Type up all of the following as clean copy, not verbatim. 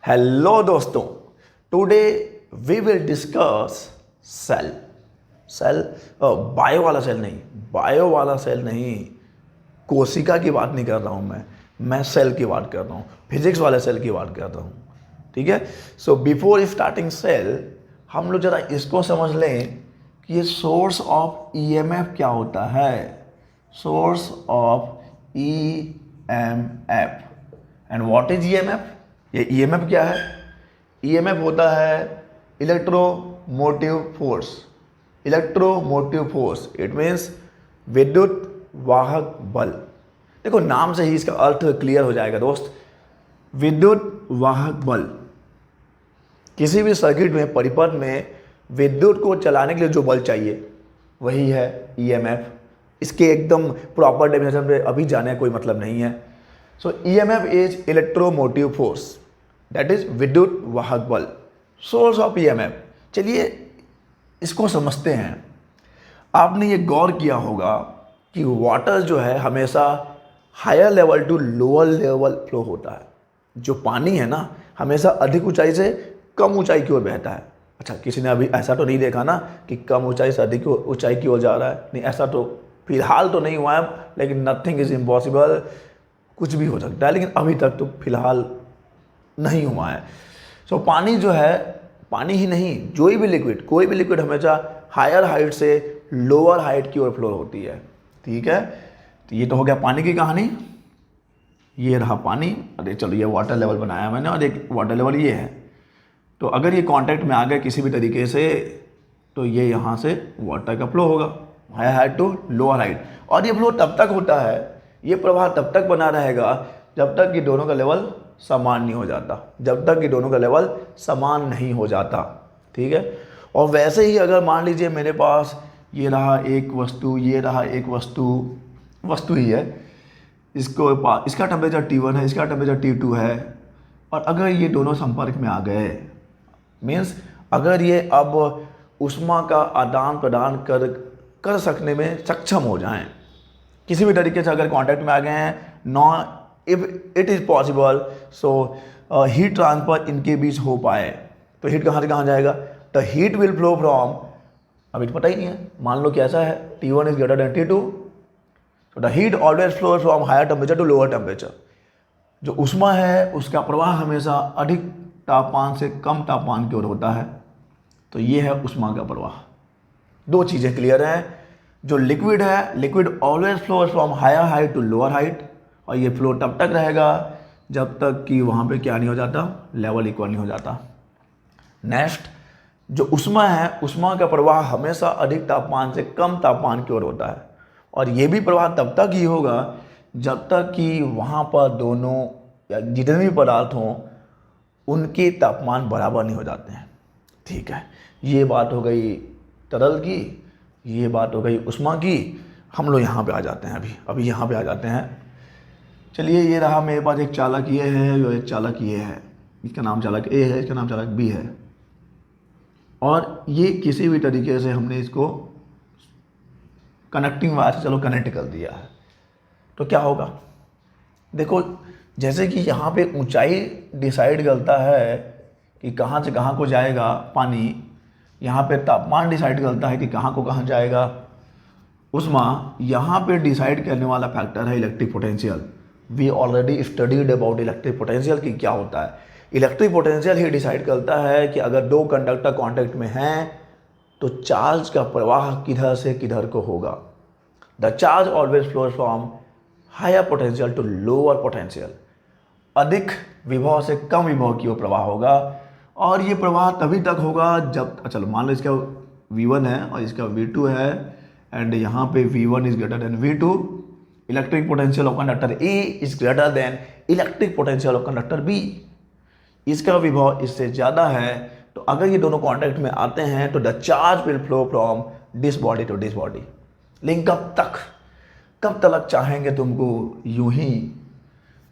Hello दोस्तों, today we will discuss cell. Cell bio वाला cell नहीं, बायो वाला सेल नहीं, कोशिका की बात नहीं कर रहा हूँ मैं सेल की बात कर रहा हूँ, फिजिक्स वाले सेल की बात कर रहा हूँ। ठीक है। सो बिफोर स्टार्टिंग सेल हम लोग ज़रा इसको समझ लें कि ये सोर्स ऑफ ईएमएफ क्या होता है। Source of EMF and what is EMF. ये ईएमएफ क्या है? ईएमएफ होता है electromotive force. Electromotive force it means विद्युत वाहक बल। देखो नाम से ही इसका अर्थ क्लियर हो जाएगा दोस्त। विद्युत वाहक बल, किसी भी सर्किट में, परिपथ में विद्युत को चलाने के लिए जो बल चाहिए वही है ईएमएफ। इसके एकदम प्रॉपर डेफिनेशन पे अभी जाने का कोई मतलब नहीं है। So EMF is electromotive force, that is विद्युत वाहक बल, सोर्स ऑफ ईएमएफ। चलिए इसको समझते हैं। आपने ये गौर किया होगा कि वाटर जो है हमेशा higher level to lower level flow होता है। जो पानी है ना, हमेशा अधिक ऊंचाई से कम ऊंचाई की ओर बहता है। अच्छा, किसी ने अभी ऐसा तो नहीं देखा ना कि कम ऊंचाई से अधिक ऊंचाई की ओर जा रहा है? नहीं, ऐसा तो फिलहाल तो नहीं हुआ है, लेकिन नथिंग इज इम्पॉसिबल, कुछ भी हो सकता है, लेकिन अभी तक तो फिलहाल नहीं हुआ है। सो पानी जो है, पानी ही नहीं, कोई भी लिक्विड हमेशा हायर हाइट से लोअर हाइट की ओर फ्लो होती है। ठीक है, तो ये तो हो गया पानी की कहानी। ये रहा पानी। अरे चलो, ये वाटर लेवल बनाया मैंने और एक वाटर लेवल ये है। तो अगर ये कांटेक्ट में आ गए किसी भी तरीके से, तो ये यहाँ से वाटर का फ्लो होगा higher height to lower height. और ये फ्लो तब तक होता है, ये प्रवाह तब तक बना रहेगा जब तक कि दोनों का लेवल समान नहीं हो जाता, जब तक कि दोनों का लेवल समान नहीं हो जाता। ठीक है। और वैसे ही अगर मान लीजिए मेरे पास ये रहा एक वस्तु, ये रहा एक वस्तु ही है, इसका टेम्परेचर T1 है, इसका टेम्परेचर T2 है, और अगर ये दोनों संपर्क में आ गए, मीन्स अगर ये अब ऊष्मा का आदान प्रदान कर सकने में सक्षम हो जाएं, किसी भी तरीके से अगर कांटेक्ट में आ गए हैं, नॉ if it is possible, so heat transfer इनके बीच हो पाए, तो हीट कहाँ से कहाँ जाएगा? The heat will flow from, अभी तो पता ही नहीं है, मान लो कि ऐसा है T1 is greater than T2, तो the heat always flow from higher temperature to lower temperature. जो ऊष्मा है उसका प्रवाह हमेशा अधिक तापमान से कम तापमान की ओर होता है। तो ये है ऊष्मा का प्रवाह। दो चीज़ें क्लियर हैं। जो लिक्विड है, liquid always flows from higher height to lower height, और ये फ्लो तब तक रहेगा जब तक कि वहाँ पे क्या नहीं हो जाता, लेवल इक्वल नहीं हो जाता। नेक्स्ट, जो ऊष्मा है, ऊष्मा का प्रवाह हमेशा अधिक तापमान से कम तापमान की ओर होता है, और ये भी प्रवाह तब तक ही होगा जब तक कि वहाँ पर दोनों या जितने भी पदार्थ हों उनके तापमान बराबर नहीं हो जाते हैं। ठीक है, ये बात हो गई तरल की, ये बात हो गई ऊष्मा की। हम लोग यहाँ पे आ जाते हैं, अभी यहाँ पे आ जाते हैं। चलिए, ये रहा मेरे पास एक चालक ये है, जो एक चालक ये है, इसका नाम चालक A है, इसका नाम चालक B है, और ये किसी भी तरीके से हमने इसको कनेक्टिंग वायर से चलो कनेक्ट कर दिया है, तो क्या होगा? देखो, जैसे कि यहाँ पे ऊंचाई डिसाइड करता है कि कहाँ से कहाँ को जाएगा पानी, यहाँ पे तापमान डिसाइड करता है कि कहाँ को कहाँ जाएगा ऊष्मा, यहाँ पे डिसाइड करने वाला फैक्टर है electric potential. We already studied about electric potential कि क्या होता है। इलेक्ट्रिक पोटेंशियल ही डिसाइड करता है कि अगर दो कंडक्टर कॉन्टैक्ट में हैं तो चार्ज का प्रवाह किधर से किधर को होगा। The charge always flows from higher potential to lower potential. अधिक विभव से कम विभव की ओर प्रवाह होगा, और ये प्रवाह तभी तक होगा जब, चलो मान लो इसका V1 है और इसका V2 है, एंड यहाँ पे V1 is greater than V2, electric potential of conductor A is greater than electric potential of conductor B। इसका विभव इससे ज़्यादा है, तो अगर ये दोनों कॉन्टैक्ट में आते हैं तो the charge will flow from this body to this body. लेकिन कब तक चाहेंगे तुमको यूं ही?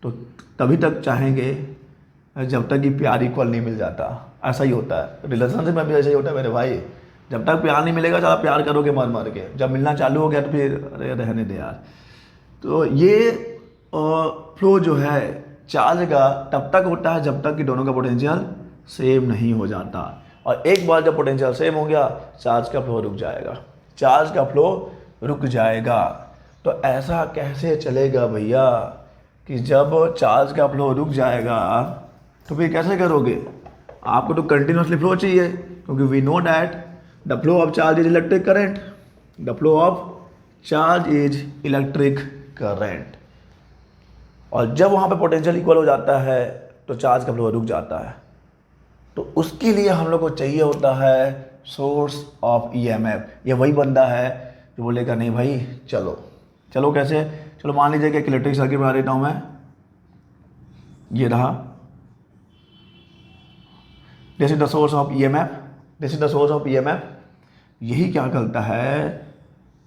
तो तभी तक चाहेंगे जब तक कि प्यार इक्वल नहीं मिल जाता। ऐसा ही होता है, रिलेशनशिप में भी ऐसा ही होता है मेरे भाई। जब तक प्यार नहीं मिलेगा, ज़्यादा प्यार करोगे मर के, जब मिलना चालू हो गया तो फिर अरे रहने दे यार। तो ये फ्लो जो है चार्ज का तब तक होता है जब तक कि दोनों का पोटेंशियल सेम नहीं हो जाता, और एक बार जब पोटेंशियल सेम हो गया चार्ज का फ्लो रुक जाएगा, चार्ज का फ्लो रुक जाएगा। तो ऐसा कैसे चलेगा भैया कि जब चार्ज का फ्लो रुक जाएगा तो फिर कैसे करोगे? आपको तो कंटिन्यूसली फ्लो चाहिए, क्योंकि we know that the flow of charge is electric current, the flow of charge is electric current. और जब वहाँ पे पोटेंशियल इक्वल हो जाता है तो चार्ज का फ्लो रुक जाता है। तो उसके लिए हम लोग को चाहिए होता है सोर्स ऑफ ईएमएफ। ये वही बंदा है जो बोलेगा नहीं भाई चलो कैसे, चलो मान लीजिए कि एक इलेक्ट्रिक सर्किट बना देता हूँ मैं, ये रहा, this is the source of EMF, this is the source of EMF. यही क्या करता है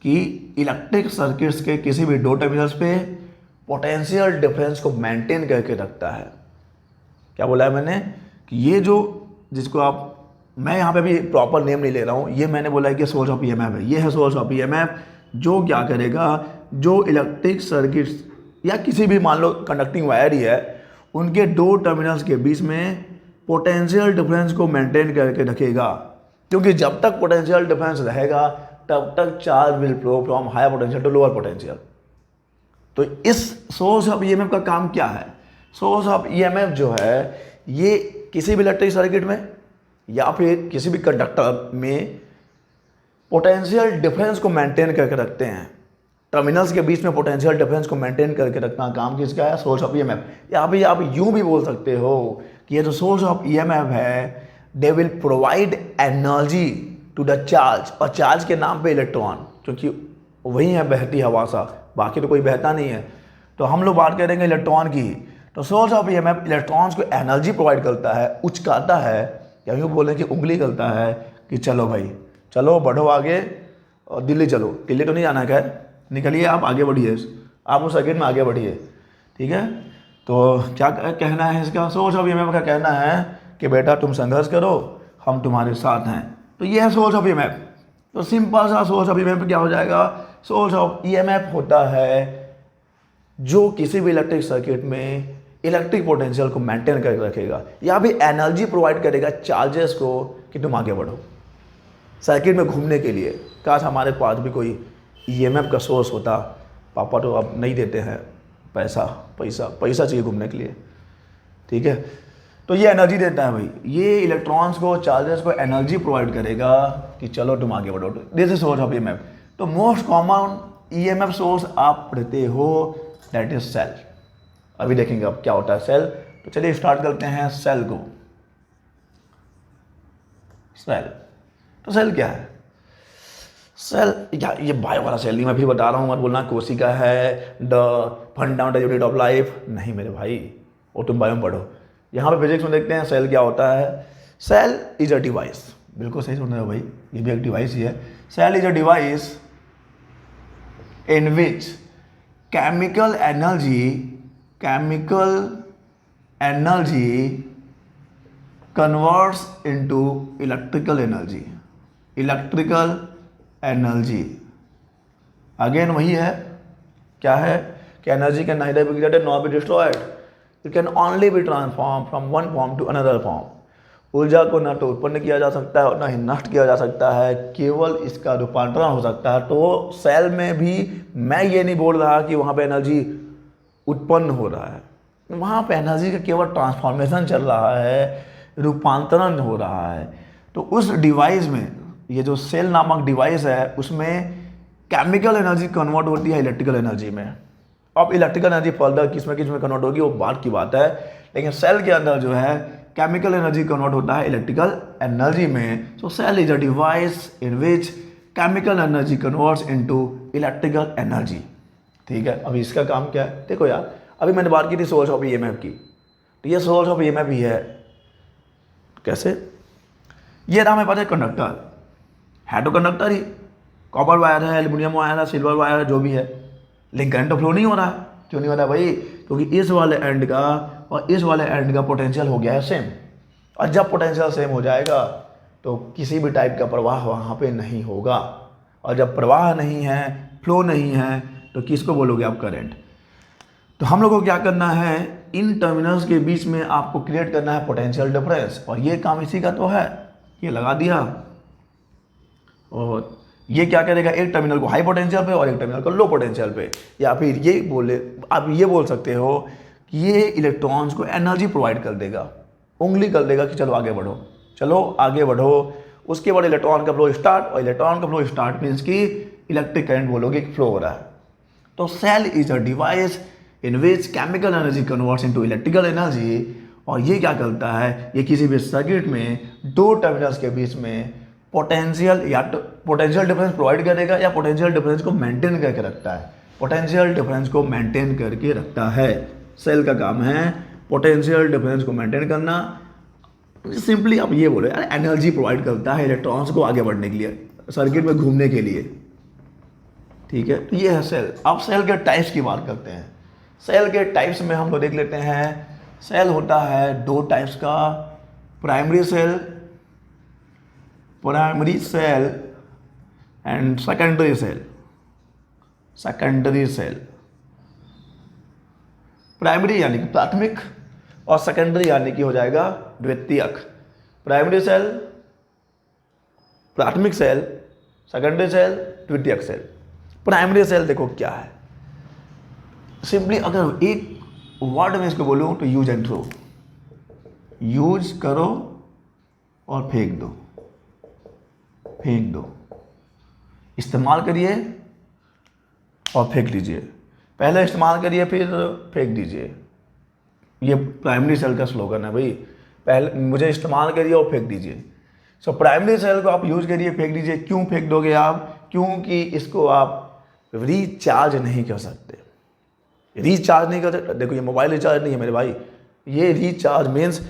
कि इलेक्ट्रिक सर्किट्स के किसी भी दो टर्मिनल्स पे पोटेंशियल डिफरेंस को मेंटेन करके रखता है। क्या बोला है मैंने कि ये जो जिसको आप, मैं यहाँ पे भी प्रॉपर नेम नहीं ले रहा हूँ, ये मैंने बोला है कि सोर्स ऑफ ईएमएफ है, ये है सोर्स ऑफ ईएमएफ जो क्या करेगा, जो इलेक्ट्रिक सर्किट्स या किसी भी मान लो कंडक्टिंग वायर ही है, उनके दो टर्मिनल्स के बीच में पोटेंशियल डिफरेंस को मेंटेन करके रखेगा। क्योंकि जब तक पोटेंशियल डिफरेंस रहेगा तब तक charge will flow from higher potential to lower potential. तो इस सोर्स ऑफ ईएमएफ का काम क्या है? सोर्स ऑफ ईएमएफ जो है ये किसी भी इलेक्ट्रिक सर्किट में या फिर किसी भी कंडक्टर में पोटेंशियल डिफरेंस को मेंटेन करके रखते हैं। टर्मिनल्स के बीच में पोटेंशियल डिफरेंस को मेंटेन करके रखना काम किसका है? Source of EMF. या फिर आप यूं भी बोल सकते हो कि ये जो सोर्स ऑफ ईएमएफ है they will provide energy to the charge, और चार्ज के नाम पे इलेक्ट्रॉन, क्योंकि वही है बहती हवा सा, बाकी तो कोई बहता नहीं है। तो हम लोग बात करेंगे इलेक्ट्रॉन की। तो सोर्स ऑफ ईएमएफ इलेक्ट्रॉन्स को एनर्जी प्रोवाइड करता है, उचकाता है, या यूँ बोलें कि उंगली करता है कि चलो भाई चलो बढ़ो आगे और दिल्ली चलो। दिल्ली तो नहीं जाना है, खैर निकलिए आप आगे बढ़िए, आप उस सर्किट में आगे बढ़िए, ठीक है। तो क्या कहना है इसका? सोर्स ऑफ ईएमएफ का कहना है कि बेटा तुम संघर्ष करो, हम तुम्हारे साथ हैं। तो ये है सोर्स ऑफ ईएमएफ। तो सिंपल सा सोर्स ऑफ ईएमएफ क्या हो जाएगा? सोर्स ऑफ ईएमएफ होता है जो किसी भी इलेक्ट्रिक सर्किट में इलेक्ट्रिक पोटेंशियल को मेंटेन करके रखेगा, या भी एनर्जी प्रोवाइड करेगा चार्जेस को कि तुम आगे बढ़ो सर्किट में घूमने के लिए। काश हमारे पास भी कोई ईएमएफ का सोर्स होता, पापा तो अब नहीं देते हैं पैसा चाहिए घूमने के लिए, ठीक है। तो ये एनर्जी देता है भाई, ये इलेक्ट्रॉन्स को चार्जेस को एनर्जी प्रोवाइड करेगा कि चलो तुम आगे बढ़ो। This is source of EMF. तो मोस्ट कॉमन ईएमएफ सोर्स आप पढ़ते हो दैट इज सेल। अभी देखेंगे अब क्या होता है सेल। तो चलिए स्टार्ट करते हैं सेल को। सेल, तो सेल क्या है? सेल या ये बायो वाला सेल नहीं, मैं फिर बता रहा हूँ, मत बोलना कोशिका है the fundamental unit of life, नहीं मेरे भाई, वो तुम बायो में पढ़ो। यहाँ पे फिजिक्स में देखते हैं सेल क्या होता है। सेल इज अ डिवाइस, बिल्कुल सही सुन रहे हो भाई, ये भी एक डिवाइस ही है। Cell is a device in which chemical energy converts into electrical energy. Again वही है, क्या है कि energy can neither be created nor be destroyed, it can only be transform from one form to another form. ऊर्जा को न तो उत्पन्न किया जा सकता है और न ही नष्ट किया जा सकता है, केवल इसका रूपांतरण हो सकता है। तो सेल में भी मैं ये नहीं बोल रहा कि वहाँ पे एनर्जी उत्पन्न हो रहा है, वहाँ पे एनर्जी का केवल ट्रांसफॉर्मेशन चल रहा है, रूपांतरण हो रहा है। तो उस डिवाइस में, ये जो सेल नामक डिवाइस है, उसमें केमिकल एनर्जी कन्वर्ट होती है इलेक्ट्रिकल एनर्जी में। अब इलेक्ट्रिकल एनर्जी फर्दर किस में कन्वर्ट होगी वो बात की बात है, लेकिन सेल के अंदर जो है केमिकल एनर्जी कन्वर्ट होता है इलेक्ट्रिकल एनर्जी में। So cell is a device in which chemical energy converts into electrical energy, ठीक है। अभी इसका काम क्या है? देखो यार, अभी मैंने बात की थी सोर्स ऑफ ईएमएफ की, तो ये सोर्स ऑफ ईएमएफ ही है। कैसे? ये रहा मेरे पास एक कंडक्टर है, तो कंडक्टर ही, कॉपर वायर है, एल्यूमिनियम वायर है, सिल्वर वायर है, जो भी है, लेकिन करंट तो फ्लो नहीं हो रहा है। क्यों नहीं हो रहा है भाई? क्योंकि इस वाले एंड का और इस वाले एंड का पोटेंशियल हो गया है सेम, और जब पोटेंशियल सेम हो जाएगा तो किसी भी टाइप का प्रवाह वहाँ पे नहीं होगा, और जब प्रवाह नहीं है, फ्लो नहीं है, तो किसको बोलोगे आप? करंट। तो हम लोग को क्या करना है, इन टर्मिनल्स के बीच में आपको क्रिएट करना है पोटेंशियल डिफरेंस, और ये काम इसी का तो है, ये लगा दिया। और ये क्या करेगा, एक टर्मिनल को हाई पोटेंशियल पे और एक टर्मिनल को लो पोटेंशियल पे, या फिर ये बोले, आप ये बोल सकते हो कि ये इलेक्ट्रॉन्स को एनर्जी प्रोवाइड कर देगा, उंगली कर देगा कि चलो आगे बढ़ो, चलो आगे बढ़ो। उसके बाद इलेक्ट्रॉन का फ्लो स्टार्ट, और इलेक्ट्रॉन का फ्लो स्टार्ट मीन्स कि इलेक्ट्रिक करंट बोलोगे कि फ्लो हो रहा है। तो cell is a device in which chemical energy converts into electrical energy. और ये क्या करता है, ये किसी भी सर्किट में दो टर्मिनल्स के बीच में पोटेंशियल या पोटेंशियल डिफरेंस प्रोवाइड करेगा, या पोटेंशियल डिफरेंस को मेंटेन करके रखता है, पोटेंशियल डिफरेंस को मेंटेन करके रखता है। सेल का काम है पोटेंशियल डिफरेंस को मेंटेन करना। सिंपली आप ये बोलो यार, एनर्जी प्रोवाइड करता है इलेक्ट्रॉन्स को आगे बढ़ने के लिए, सर्किट में घूमने के लिए, ठीक है। तो ये है सेल। अब सेल के टाइप्स की बात करते हैं। सेल के टाइप्स में हम लोग देख लेते हैं, सेल होता है दो टाइप्स का, primary cell and secondary cell. Secondary cell, primary यानी कि प्राथमिक, और सेकेंडरी यानी कि हो जाएगा द्वितीयक। प्राइमरी सेल, प्राथमिक सेल, सेकेंडरी सेल, द्वितीयक सेल। प्राइमरी सेल देखो क्या है, सिंपली अगर एक वर्ड में इसको बोलूं तो यूज एंड थ्रो, यूज करो और फेंक दो, फेंक दो, इस्तेमाल करिए और फेंक लीजिए, पहले इस्तेमाल करिए फिर फेंक दीजिए। ये प्राइमरी सेल का स्लोगन है भाई, पहले मुझे इस्तेमाल करिए और फेंक दीजिए। सो प्राइमरी सेल को आप यूज करिए, फेंक दीजिए। क्यों फेंक दोगे आप, क्योंकि इसको आप रिचार्ज नहीं कर सकते, रिचार्ज नहीं कर सकते। देखो ये मोबाइल रिचार्ज नहीं है मेरे भाई, ये रिचार्ज मीन्स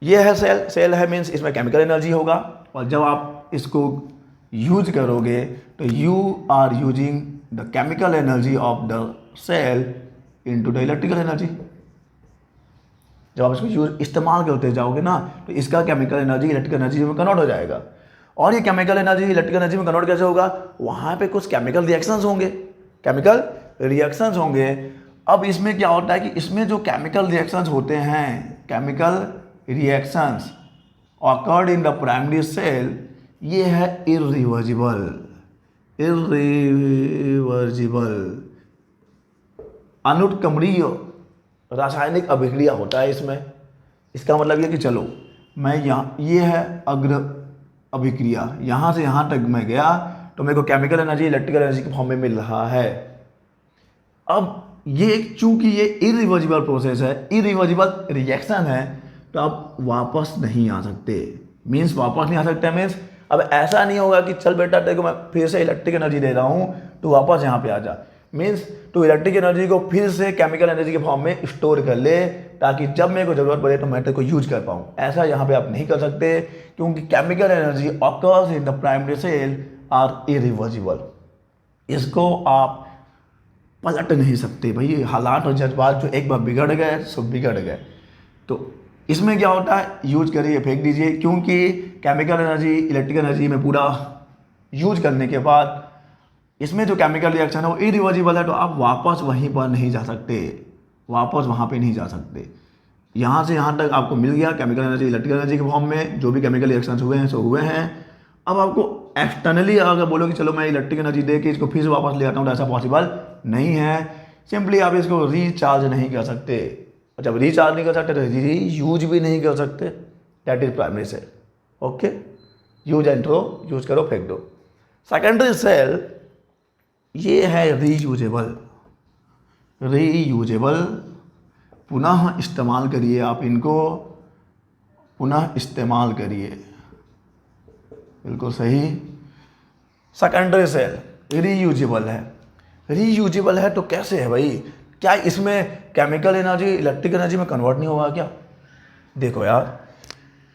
ये है सेल, सेल है मीन्स इसमें केमिकल एनर्जी होगा, और जब आप इसको यूज करोगे तो you are using the chemical energy of the cell into the electrical energy. जब आप इसको यूज इस्तेमाल करते जाओगे ना तो इसका केमिकल एनर्जी इलेक्ट्रिकल एनर्जी में कन्वर्ट हो जाएगा। और ये केमिकल एनर्जी इलेक्ट्रिकल एनर्जी में कन्वर्ट कैसे होगा, वहाँ पे कुछ केमिकल रिएक्शंस होंगे, केमिकल रिएक्शंस होंगे। अब इसमें क्या होता है कि इसमें जो केमिकल रिएक्शंस होते हैं, chemical reactions occurred in the primary cell, ये है इरिवर्सिबल, इरिवर्सिबल अनुत्क्रमणीय रासायनिक अभिक्रिया होता है इसमें। इसका मतलब ये कि चलो मैं यहाँ, ये है अग्र अभिक्रिया, यहाँ से यहाँ तक मैं गया तो मेरे को केमिकल एनर्जी इलेक्ट्रिकल एनर्जी के फॉर्म में मिल रहा है। अब ये चूंकि ये इरिवर्सिबल प्रोसेस है, इरिवर्सिबल रिएक्शन है, तो आप वापस नहीं आ सकते। मीन्स वापस नहीं आ सकते मीन्स अब ऐसा नहीं होगा कि चल बेटा देखो मैं फिर से इलेक्ट्रिक एनर्जी दे रहा हूँ तो वापस यहाँ पे आ जा। मीन्स तो इलेक्ट्रिक एनर्जी को फिर से केमिकल एनर्जी के फॉर्म में स्टोर कर ले, ताकि जब मेरे को जरूरत पड़े तो मैं तेरे को यूज कर पाऊँ। ऐसा यहाँ पे आप नहीं कर सकते, क्योंकि chemical energy occurs in the primary cell are irreversible. इसको आप पलट नहीं सकते भाई, हालात और जज्बात जो एक बार बिगड़ गए सो बिगड़ गए। तो इसमें क्या होता है, यूज करिए फेंक दीजिए, क्योंकि केमिकल एनर्जी इलेक्ट्रिकल एनर्जी में पूरा यूज करने के बाद इसमें जो केमिकल रिएक्शन है वो इरिवर्सिबल है, तो आप वापस वहीं पर नहीं जा सकते, वापस वहाँ पे नहीं जा सकते। यहाँ से यहाँ तक आपको मिल गया केमिकल एनर्जी इलेक्ट्रिकल एनर्जी के फॉर्म में, जो भी केमिकल रिएक्शंस हुए हैं सो हुए हैं। अब आपको एक्सटर्नली अगर बोलो कि चलो मैं इलेक्ट्रिक एनर्जी दे के इसको फिर से वापस ले आता हूँ, तो ऐसा पॉसिबल नहीं है। सिंपली आप इसको रिचार्ज नहीं कर सकते, जब रिचार्ज नहीं कर सकते तो री यूज भी नहीं कर सकते। That is primary cell. Okay, use and throw, use करो फेंक दो। सेकेंडरी सेल ये है रीयूजेबल, रीयूजेबल, पुनः इस्तेमाल करिए, आप इनको पुनः इस्तेमाल करिए, बिल्कुल सही। सेकेंडरी सेल रीयूजेबल है, रीयूजेबल है तो कैसे है भाई, क्या इसमें केमिकल एनर्जी इलेक्ट्रिक एनर्जी में कन्वर्ट नहीं होगा क्या? देखो यार,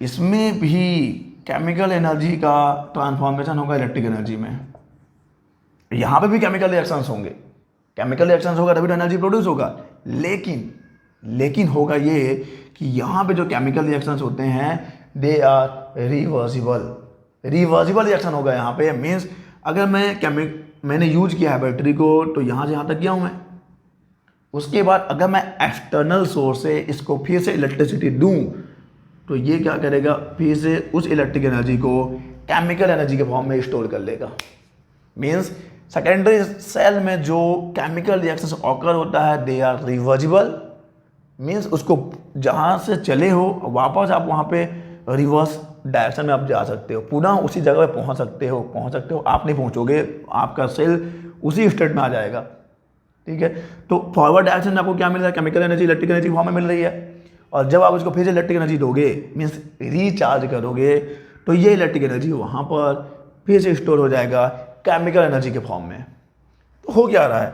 इसमें भी केमिकल एनर्जी का ट्रांसफॉर्मेशन होगा इलेक्ट्रिक एनर्जी में, यहाँ पे भी केमिकल रिएक्शंस होंगे, केमिकल रिएक्शंस होगा तभी तो एनर्जी प्रोड्यूस होगा। लेकिन होगा ये कि यहाँ पे जो केमिकल रिएक्शंस होते हैं they are reversible, reversible reaction होगा यहाँ पे। मीन्स अगर मैंने यूज किया है बैटरी को तो यहाँ से यहाँ तक गया हूँ मैं, उसके बाद अगर मैं एक्सटर्नल सोर्स से इसको फिर से इलेक्ट्रिसिटी दूं तो ये क्या करेगा, फिर से उस इलेक्ट्रिक एनर्जी को केमिकल एनर्जी के फॉर्म में स्टोर कर लेगा। मीन्स सेकेंडरी सेल में जो केमिकल रिएक्शंस ऑकर होता है दे आर रिवर्जिबल। मीन्स उसको जहाँ से चले हो वापस आप वहाँ पे रिवर्स डायरेक्शन में आप जा सकते हो, पुनः उसी जगह पे पहुँच सकते हो। आप नहीं पहुँचोगे, आपका सेल उसी स्टेट में आ जाएगा। ठीक है, तो फॉरवर्ड डायरेक्शन में आपको क्या मिल रहा है, chemical energy electric energy form में मिल रही है। और जब आप उसको फिर से इलेक्ट्रिक एनर्जी दोगे, मीन्स रिचार्ज करोगे, तो ये इलेक्ट्रिक एनर्जी वहाँ पर फिर से स्टोर हो जाएगा केमिकल एनर्जी के फॉर्म में। तो हो क्या रहा है,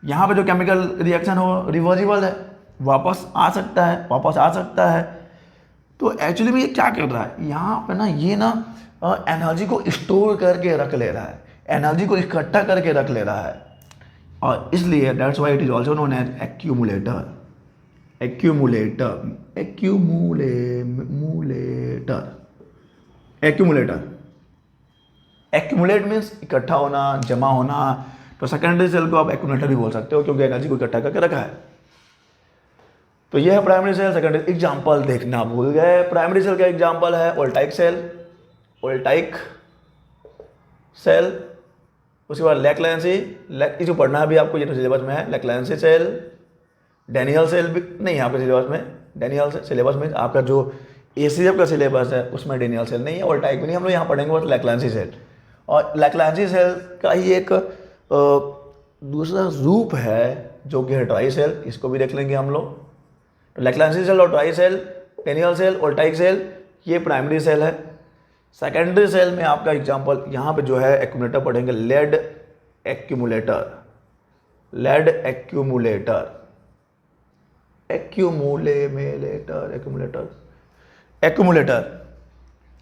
यहाँ पे जो केमिकल रिएक्शन हो रिवर्जिबल है, वापस आ सकता है। तो एक्चुअली में ये क्या कर रहा है, यहाँ पे ना ये ना एनर्जी को स्टोर करके रख ले रहा है, एनर्जी को इकट्ठा करके रख ले रहा है। और इसलिए that's why it is also known as accumulator. Accumulate means इकट्ठा होना, जमा होना। तो सेकेंडरी सेल को आप एक्यूमुलेटर भी बोल सकते हो क्योंकि एनर्जी को इकट्ठा करके रखा है। तो यह है प्राइमरी सेल। सेकेंडरी एग्जाम्पल देखना भूल गए, प्राइमरी सेल का एग्जाम्पल है वोल्टाइक सेल, उसके बाद लैक्लेंसी, जो पढ़ना है अभी आपको, ये तो सिलेबस में है, लैक्लेंसी सेल, डेनियल सेल भी नहीं है आपके सिलेबस में। डेनियल सिलेबस में आपका जो ACF का सिलेबस है उसमें डेनियल सेल नहीं है, वोल्टाइक भी नहीं, हम लोग यहाँ पढ़ेंगे बस लैक्लेंसी सेल। और लैक्लेंसी सेल का ही एक दूसरा रूप है जो कि है ट्राई सेल, इसको भी देख लेंगे हम लोग। तो लैक्लेंसी सेल और dry cell, Daniell cell, voltaic cell, ये प्राइमरी सेल है। सेकेंडरी सेल में आपका एग्जाम्पल यहाँ पे जो है एक्यूमुलेटर पढ़ेंगे, लेड एक्यूमुलेटर।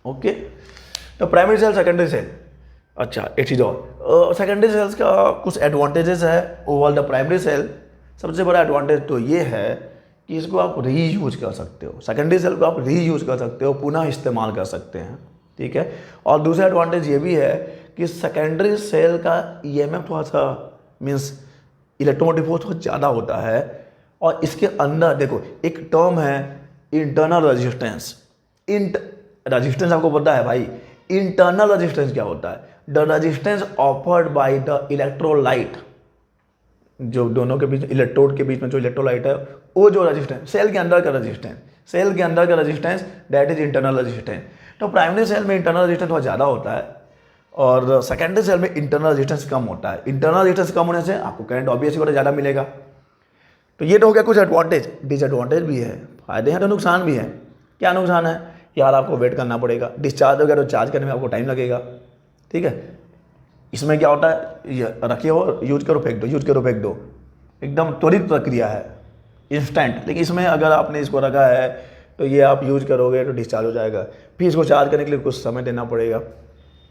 ओके, तो प्राइमरी सेल, सेकेंडरी सेल। अच्छा, एक चीज़ और, सेकेंडरी सेल्स का कुछ एडवांटेजेस है ओवर द प्राइमरी सेल। सबसे बड़ा एडवांटेज तो ये है कि इसको आप रीयूज कर सकते हो, सेकेंडरी सेल को आप रीयूज कर सकते हो, पुनः इस्तेमाल कर सकते हैं। ठीक है, और दूसरा एडवांटेज ये भी है कि सेकेंडरी सेल का EMF थोड़ा सा मीन्स इलेक्ट्रोमोटिव फोर्स थोड़ा ज़्यादा होता है। और इसके अंदर देखो एक टर्म है इंटरनल रेजिस्टेंस। रेजिस्टेंस आपको पता है भाई, इंटरनल रेजिस्टेंस क्या होता है, the resistance offered by the electrolyte, जो दोनों के बीच इलेक्ट्रोड के बीच में जो इलेक्ट्रोलाइट है, वो जो रेजिस्टेंस सेल के अंदर का resistance that is internal resistance. तो प्राइमरी सेल में इंटरनल रेजिस्टेंस थोड़ा ज़्यादा होता है और सेकेंडरी सेल में इंटरनल रेजिस्टेंस कम होता है। इंटरनल रेजिस्टेंस कम होने से आपको करंट ऑब्वियसली ज़्यादा मिलेगा। तो ये तो हो गया कुछ एडवांटेज, डिसएडवांटेज भी है, फायदे हैं तो नुकसान भी है। क्या नुकसान है यार, आपको वेट करना पड़ेगा, डिस्चार्ज हो गया तो चार्ज करने में आपको टाइम लगेगा। ठीक है, इसमें क्या होता है, ये रखिए हो, यूज करो फेंक दो, एकदम त्वरित प्रक्रिया है, इंस्टेंट। लेकिन इसमें अगर आपने इसको रखा है तो ये आप यूज करोगे तो डिस्चार्ज हो जाएगा, फिर इसको चार्ज करने के लिए कुछ समय देना पड़ेगा।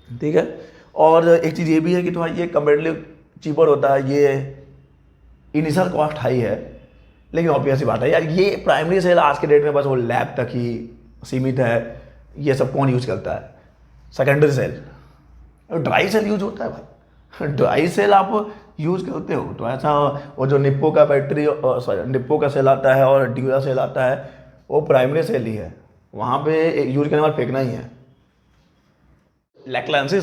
ठीक है, और एक चीज़ ये भी है कि थोड़ा ये कंपेरेटिवली चीपर होता है, ये इनिशियल कॉस्ट हाई है, लेकिन ऑब्वियस सी बात है यार, ये प्राइमरी सेल आज के डेट में बस वो लैब तक ही सीमित है, ये सब कौन यूज करता है। Secondary cell, dry cell use होता है भाई, ड्राई सेल आप यूज करते हो तो ऐसा, वो जो निप्पो का निप्पो का सेल आता है और ड्यूरा सेल आता है, वो प्राइमरी सेल ही है, वहाँ पे यूज करने वाला फेंकना ही है। Leclanche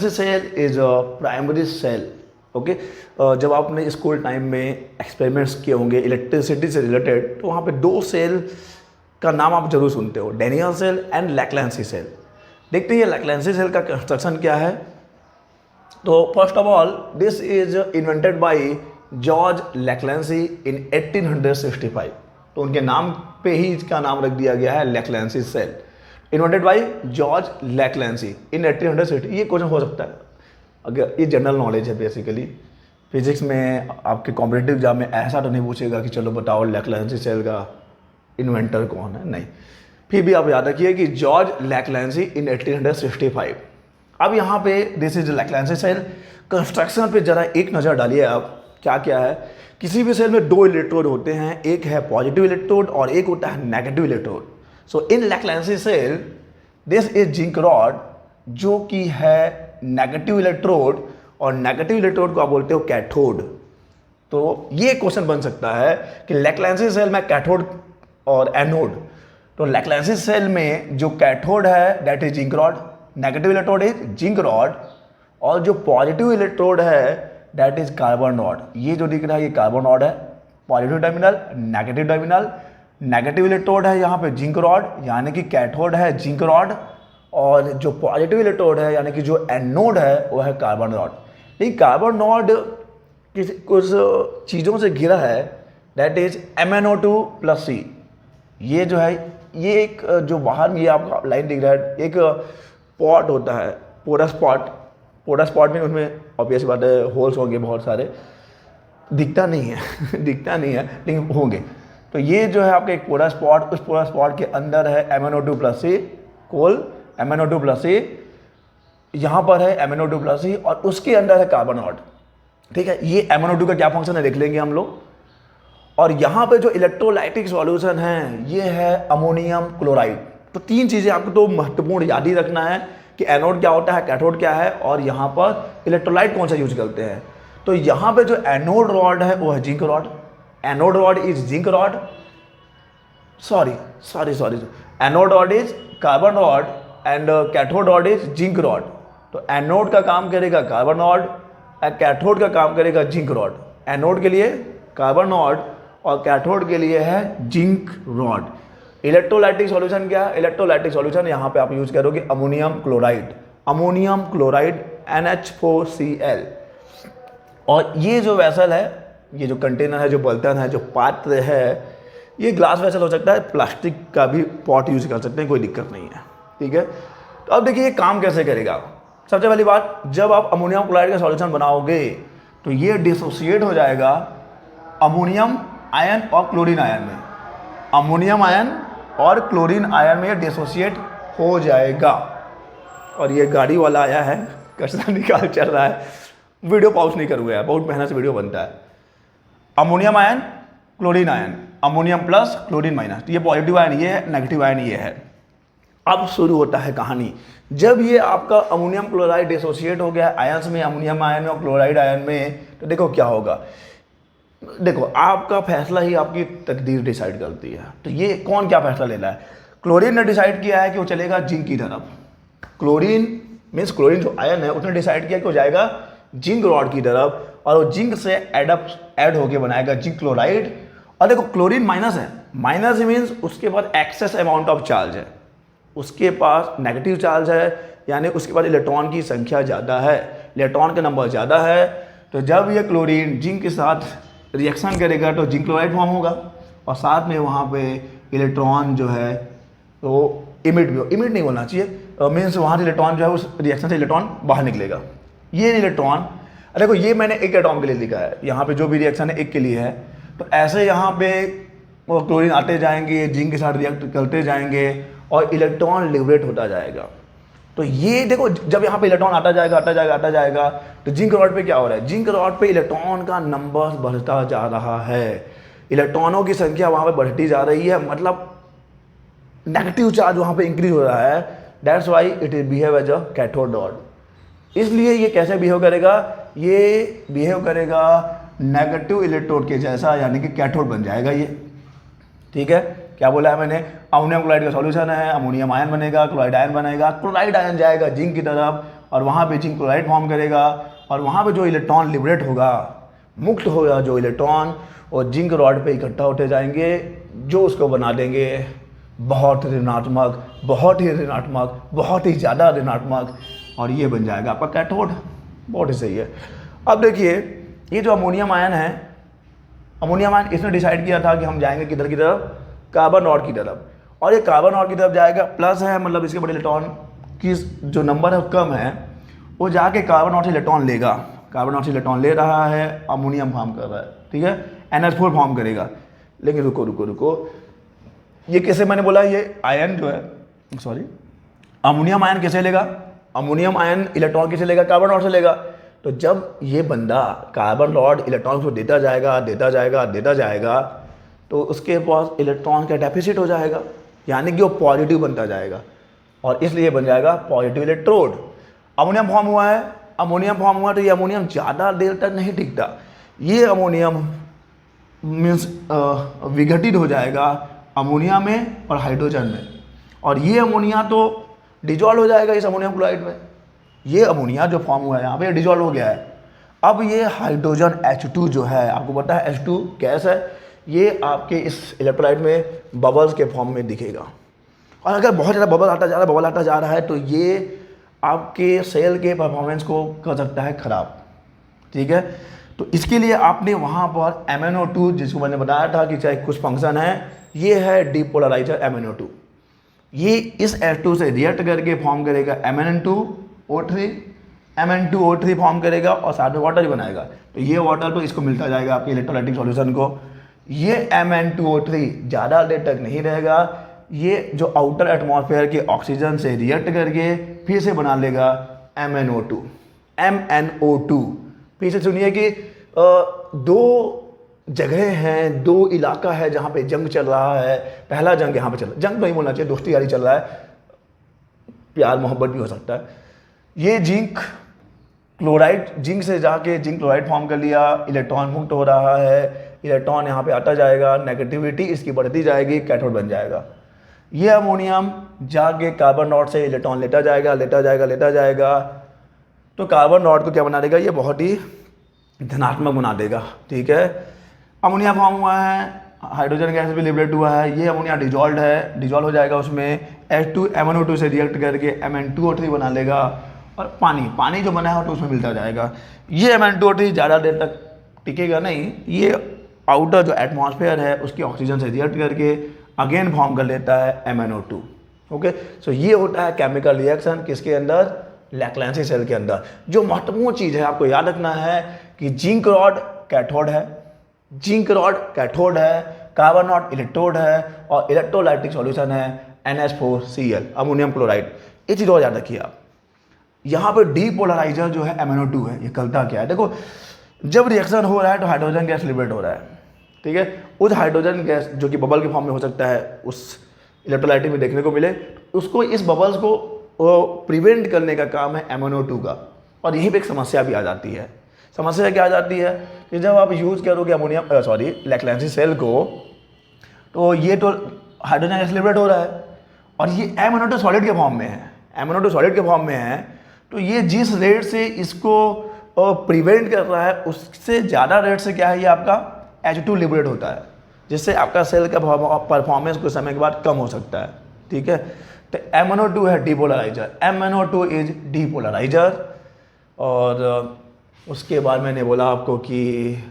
cell is a primary cell. Okay, जब आपने स्कूल टाइम में एक्सपेरिमेंट्स किए होंगे इलेक्ट्रिसिटी से रिलेटेड, तो वहाँ पे दो सेल का नाम आप जरूर सुनते हो, Daniell cell and Leclanche cell. देखते हैं लैक्लेंसी सेल का कंस्ट्रक्शन क्या है। तो first of all this is invented by George Leclanche in 1865। तो उनके नाम पे ही इसका नाम रख दिया गया है Leclanche cell, invented by George Leclanche इन 1860। ये क्वेश्चन हो सकता है, अगर ये जनरल नॉलेज है बेसिकली। फिजिक्स में आपके कॉम्पिटिटिव एग्जाम में ऐसा तो नहीं पूछेगा कि चलो बताओ लैक्लेंसी सेल का इन्वेंटर कौन है, नहीं। फिर भी आप याद रखिए कि जॉर्ज लैक्लेंसी इन 1865। अब यहाँ पे दिस इज लैक्लेंसी सेल। कंस्ट्रक्शन पे जरा एक नज़र डालिए आप, क्या क्या है। किसी भी सेल में दो इलेक्ट्रोड होते हैं, एक है पॉजिटिव इलेक्ट्रोड और एक होता है negative electrode. So in Leclanche cell this is zinc rod, जो कि है नेगेटिव इलेक्ट्रोड, और नेगेटिव इलेक्ट्रोड को आप बोलते हो कैथोड। तो ये क्वेश्चन बन सकता है कि लैक्रेंसी सेल में कैथोड और एनोड, तो लैक्रेंसी सेल में जो कैथोड है that is zinc rod, negative electrode is zinc rod, और जो पॉजिटिव इलेक्ट्रोड है दैट इज कार्बन रॉड। ये जो दिख रहा है ये कार्बन रॉड है, positive terminal, negative terminal, negative electrode है यहाँ पे जिंक रॉड यानी कि कैथोड है जिंक रॉड, और जो पॉजिटिव इलेक्ट्रोड है यानी कि जो एनोड है वो है कार्बन रॉड। लेकिन कार्बन रॉड कुछ चीज़ों से घिरा है दैट इज MnO2+C। ये जो है ये एक जो बाहर में ये आपका लाइन दिख रहा है एक पॉट होता है, पोरस पॉट में उसमें ऑब्वियस बात है होल्स होंगे बहुत सारे, दिखता नहीं है दिखता नहीं है लेकिन होंगे। तो ये जो है आपका एक पोरस पॉट, उस पोरस पॉट के अंदर है MnO2+C कोल, MnO2+C यहाँ पर है MnO2+C और उसके अंदर है कार्बन रॉड। ठीक है, ये MnO2 का क्या फंक्शन है देख लेंगे हम लोग। और यहाँ पे जो इलेक्ट्रोलाइटिक सॉल्यूशन है ये है अमोनियम क्लोराइड। तो तीन चीज़ें आपको तो महत्वपूर्ण याद ही रखना है कि एनोड क्या होता है, कैथोड क्या है, और यहाँ पर इलेक्ट्रोलाइट कौन सा यूज करते हैं। तो यहाँ पे जो एनोड रॉड है वो है zinc rod, anode rod is zinc rod, sorry anode rod is carbon rod and cathode rod is zinc rod. तो एनोड का काम करेगा कार्बन रॉड, कैथोड का काम करेगा जिंक रॉड। एनोड के लिए कार्बन रॉड और कैथोड के लिए है जिंक रॉड। इलेक्ट्रोलाइटिक सॉल्यूशन क्या है, इलेक्ट्रोलाइटिक सॉल्यूशन यहाँ पे आप यूज करोगे अमोनियम क्लोराइड NH4Cl। और ये जो वेसल है, ये जो कंटेनर है, जो बर्तन है, जो पात्र है, ये ग्लास वेसल हो सकता है, प्लास्टिक का भी पॉट यूज कर सकते हैं, कोई दिक्कत नहीं है। ठीक है, तो अब देखिए ये काम कैसे करेगा। सबसे पहली बात, जब आप अमोनियम क्लोराइड का सॉल्यूशन बनाओगे तो ये डिसोसिएट हो जाएगा अमोनियम आयन और क्लोरीन आयन में, अमोनियम आयन और क्लोरीन आयन में ये डिसोसिएट हो जाएगा। और ये गाड़ी वाला आया है, कचरा निकाल चल रहा है, वीडियो पॉज नहीं करूँगा, बहुत मेहनत से वीडियो बनता है। Ammonium ion, chlorine ion, ammonium plus chlorine minus, ये पॉजिटिव आयन ये है, नेगेटिव आयन ये है। अब शुरू होता है कहानी। जब ये आपका अमोनियम क्लोराइड डिसोसिएट हो गया आयंस में, अमोनियम आयन में और क्लोराइड आयन में, तो देखो क्या होगा। देखो आपका फैसला ही आपकी तकदीर डिसाइड करती है। तो ये कौन क्या फैसला ले रहा है, क्लोरीन ने डिसाइड किया है कि वो चलेगा जिंक की तरफ। क्लोरीन मीन्स क्लोरीन जो आयन है उसने डिसाइड किया कि वो जाएगा जिंक रॉड की तरफ, और वो जिंक से ऐड होके बनाएगा जिंक क्लोराइड। और देखो क्लोरीन माइनस है, माइनस मीन्स उसके पास एक्सेस अमाउंट ऑफ चार्ज है, उसके पास नेगेटिव चार्ज है, यानी उसके पास इलेक्ट्रॉन की संख्या ज़्यादा है, इलेक्ट्रॉन का नंबर ज़्यादा है। तो जब ये क्लोरीन जिंक के साथ रिएक्शन करेगा तो जिंक क्लोराइड फॉर्म होगा, और साथ में वहाँ पे इलेक्ट्रॉन जो है तो इमिट नहीं बोलना चाहिए, मीन्स वहाँ से इलेक्ट्रॉन जो है उस रिएक्शन से इलेक्ट्रॉन बाहर निकलेगा। ये इलेक्ट्रॉन, देखो ये मैंने एक एटॉम के लिए लिखा है, यहाँ पे जो भी रिएक्शन है एक के लिए है। तो ऐसे यहाँ पे क्लोरीन आते जाएंगे, जिंक के साथ रिएक्ट करते जाएंगे और इलेक्ट्रॉन लिबरेट होता जाएगा। तो ये देखो जब यहाँ पे इलेक्ट्रॉन आता जाएगा तो जिंक रॉड पे क्या हो रहा है, जिंक रॉड पे इलेक्ट्रॉन का नंबर बढ़ता जा रहा है, इलेक्ट्रॉनों की संख्या वहाँ पे बढ़ती जा रही है, मतलब नेगेटिव चार्ज वहाँ पे इंक्रीज हो रहा है। That's why it is behave as a cathode rod. इसलिए ये कैसे बिहेव करेगा, ये बिहेव करेगा नेगेटिव इलेक्ट्रोड के जैसा, यानी कि कैथोड बन जाएगा ये। ठीक है, क्या बोला है मैंने, अमोनियम क्लोराइड का सॉल्यूशन है, अमोनियम आयन बनेगा, क्लोराइड आयन बनेगा, क्लोराइड आयन जाएगा जिंक की तरफ और वहाँ पे जिंक क्लोराइड फॉर्म करेगा, और वहाँ पे जो इलेक्ट्रॉन लिबरेट होगा, मुक्त होगा जो इलेक्ट्रॉन, और जिंक रॉड पे इकट्ठा होते जाएंगे, जो उसको बना देंगे बहुत ऋणात्मक, बहुत ही ऋणात्मक, बहुत ही ज़्यादा ऋणात्मक, और ये बन जाएगा आपका कैथोड। बहुत ही सही है। अब देखिए ये जो अमोनियम आयन है, अमोनियम आयन इसने डिसाइड किया था कि हम जाएंगे किधर की तरफ, कार्बन रॉड की तरफ, और ये कार्बन रॉड की तरफ जाएगा, प्लस है मतलब इसके बड़े इलेक्ट्रॉन की जो नंबर है वो कम है, वो जाके कार्बन रॉड से इलेक्ट्रॉन लेगा, कार्बन रॉड से इलेक्ट्रॉन ले रहा है, अमोनियम फॉर्म कर रहा है, ठीक है, NH4 फॉर्म करेगा। लेकिन रुको, ये कैसे, मैंने बोला ये आयन जो है, सॉरी अमोनियम आयन कैसे लेगा, अमोनियम आयन इलेक्ट्रॉन कैसे लेगा, कार्बन रॉड से लेगा। तो जब ये बंदा कार्बन रॉड इलेक्ट्रॉन को देता जाएगा तो उसके पास इलेक्ट्रॉन का डेफिसिट हो जाएगा, यानी कि वो पॉजिटिव बनता जाएगा, और इसलिए बन जाएगा पॉजिटिव इलेक्ट्रोड। अमोनियम फॉर्म हुआ है तो ये अमोनियम ज़्यादा देर तक नहीं टिकता, ये अमोनियम मीन्स विघटित हो जाएगा अमोनिया में और हाइड्रोजन में, और ये अमोनिया तो डिजॉल्व हो जाएगा इस अमोनियम क्लोराइड में। ये अमोनिया जो फॉर्म हुआ है यहाँ पे डिजॉल्व हो गया है। अब ये हाइड्रोजन H2 जो है, आपको पता है H2 गैस है, ये आपके इस इलेक्ट्रोलाइट में बबल्स के फॉर्म में दिखेगा। और अगर बहुत ज़्यादा बबल आता जा रहा है तो ये आपके सेल के परफॉर्मेंस को कर सकता है ख़राब। ठीक है, तो इसके लिए आपने वहाँ पर MnO2, जिसको मैंने बताया था कि चाहे कुछ फंक्शन है, ये है डीपोलराइजर MnO2। ये इस H2 से रिएक्ट करके फॉर्म करेगा Mn2O3, Mn2O3 फॉर्म करेगा और साथ में वाटर ही बनाएगा। तो ये वाटर तो इसको मिलता जाएगा आपके इलेक्ट्रोलाइटिक सॉल्यूशन को। ये Mn2O3 ज़्यादा देर तक नहीं रहेगा, ये जो आउटर एटमॉस्फेयर के ऑक्सीजन से रिएक्ट करके फिर से बना लेगा MnO2। फिर से सुनिए कि दो जगह हैं, दो इलाका है जहाँ पे जंग चल रहा है। पहला जंग यहाँ पे चल रहा है, जंग नहीं बोलना चाहिए, दोस्ती यारी चल रहा है, प्यार मोहब्बत भी हो सकता है। ये जिंक क्लोराइड, जिंक से जाके जिंक क्लोराइड फॉर्म कर लिया, इलेक्ट्रॉन मुक्त हो रहा है, इलेक्ट्रॉन यहाँ पे आता जाएगा, नेगेटिविटी इसकी बढ़ती जाएगी, कैथोड बन जाएगा। ये अमोनियम जाके कार्बन नॉट से इलेक्ट्रॉन लेता जाएगा, तो कार्बन नॉट को क्या बना देगा, ये बहुत ही धनात्मक बना देगा। ठीक है, अमोनिया फॉर्म हुआ है, हाइड्रोजन गैस भी लिबरेट हुआ है, ये अमोनिया डिजॉल्व हो जाएगा उसमें, H2 MnO2 से रिएक्ट करके Mn2O3 बना लेगा, और पानी जो बना है तो उसमें मिलता जाएगा। ये Mn2O3 ज़्यादा देर तक टिकेगा नहीं, ये आउटर जो एटमॉस्फेयर है उसके ऑक्सीजन से रिएक्ट करके अगेन फॉर्म कर लेता है MnO2। ओके, सो ये होता है केमिकल रिएक्शन किसके अंदर, लैक्रेंसी सेल के अंदर। जो महत्वपूर्ण चीज़ है आपको याद रखना है कि जिंक रॉड कैथोड है, कार्बन नॉट इलेक्ट्रोड है, और इलेक्ट्रोलाइटिक सॉल्यूशन है NH4Cl अमोनियम क्लोराइड। ये चीज़ और याद रखिए आप। यहाँ पे डीपोलराइजर जो है MnO2 है, ये करता क्या है, देखो जब रिएक्शन हो रहा है तो हाइड्रोजन गैस लिबरेट हो रहा है। ठीक है, उस हाइड्रोजन गैस जो कि बबल के फॉर्म में हो सकता है, उस इलेक्ट्रोलाइटिक में देखने को मिले, उसको इस बबल्स को प्रिवेंट करने का काम है MnO2 का। और यहीं पे एक समस्या भी आ जाती है। समस्या क्या आ जाती है कि जब आप यूज़ करोगे लैक्रेंसी सेल को, तो ये तो हाइड्रोजन गैस लिबरेट हो रहा है, और ये MnO2 सॉलिड के फॉर्म में है, तो ये जिस रेट से इसको प्रिवेंट कर रहा है उससे ज़्यादा रेट से क्या है, ये आपका H2 लिबरेट होता है, जिससे आपका सेल का परफॉर्मेंस कुछ समय के बाद कम हो सकता है। ठीक है, तो MnO2 है डीपोलराइजर, MnO2 इज डीपोलराइजर। और उसके बाद मैंने बोला आपको कि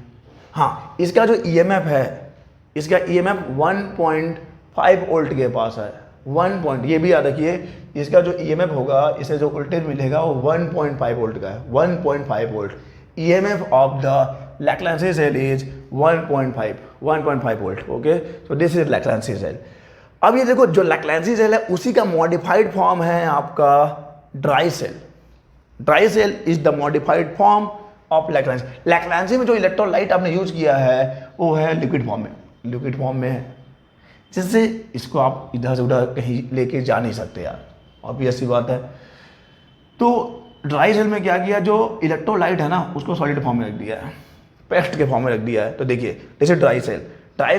हाँ, इसका जो EMF है, इसका EMF 1.5 वोल्ट के पास है। 1 पॉइंट, ये भी याद रखिए, इसका जो EMF होगा, इसे जो वोल्टेज मिलेगा वो 1.5 वोल्ट का है। 1.5 volt EMF of the Leclanche cell is 1.5 volt. Okay, so this is Leclanche cell. अब ये देखो, जो लैक्रेंसी सेल है उसी का मॉडिफाइड फॉर्म है आपका dry cell is the modified form of Leclanche में जो इलेक्ट्रोलाइट आपने यूज किया है वो है लिक्विड फॉर्म में है, जिससे इसको आप इधर से उधर कहीं लेके जा नहीं सकते यार, ऑब्वियस सी बात है। तो ड्राई सेल में क्या किया, जो इलेक्ट्रोलाइट है ना उसको सॉलिड फॉर्म में रख दिया है, पेस्ट के फॉर्म में रख दिया है। तो देखिए जैसे ड्राई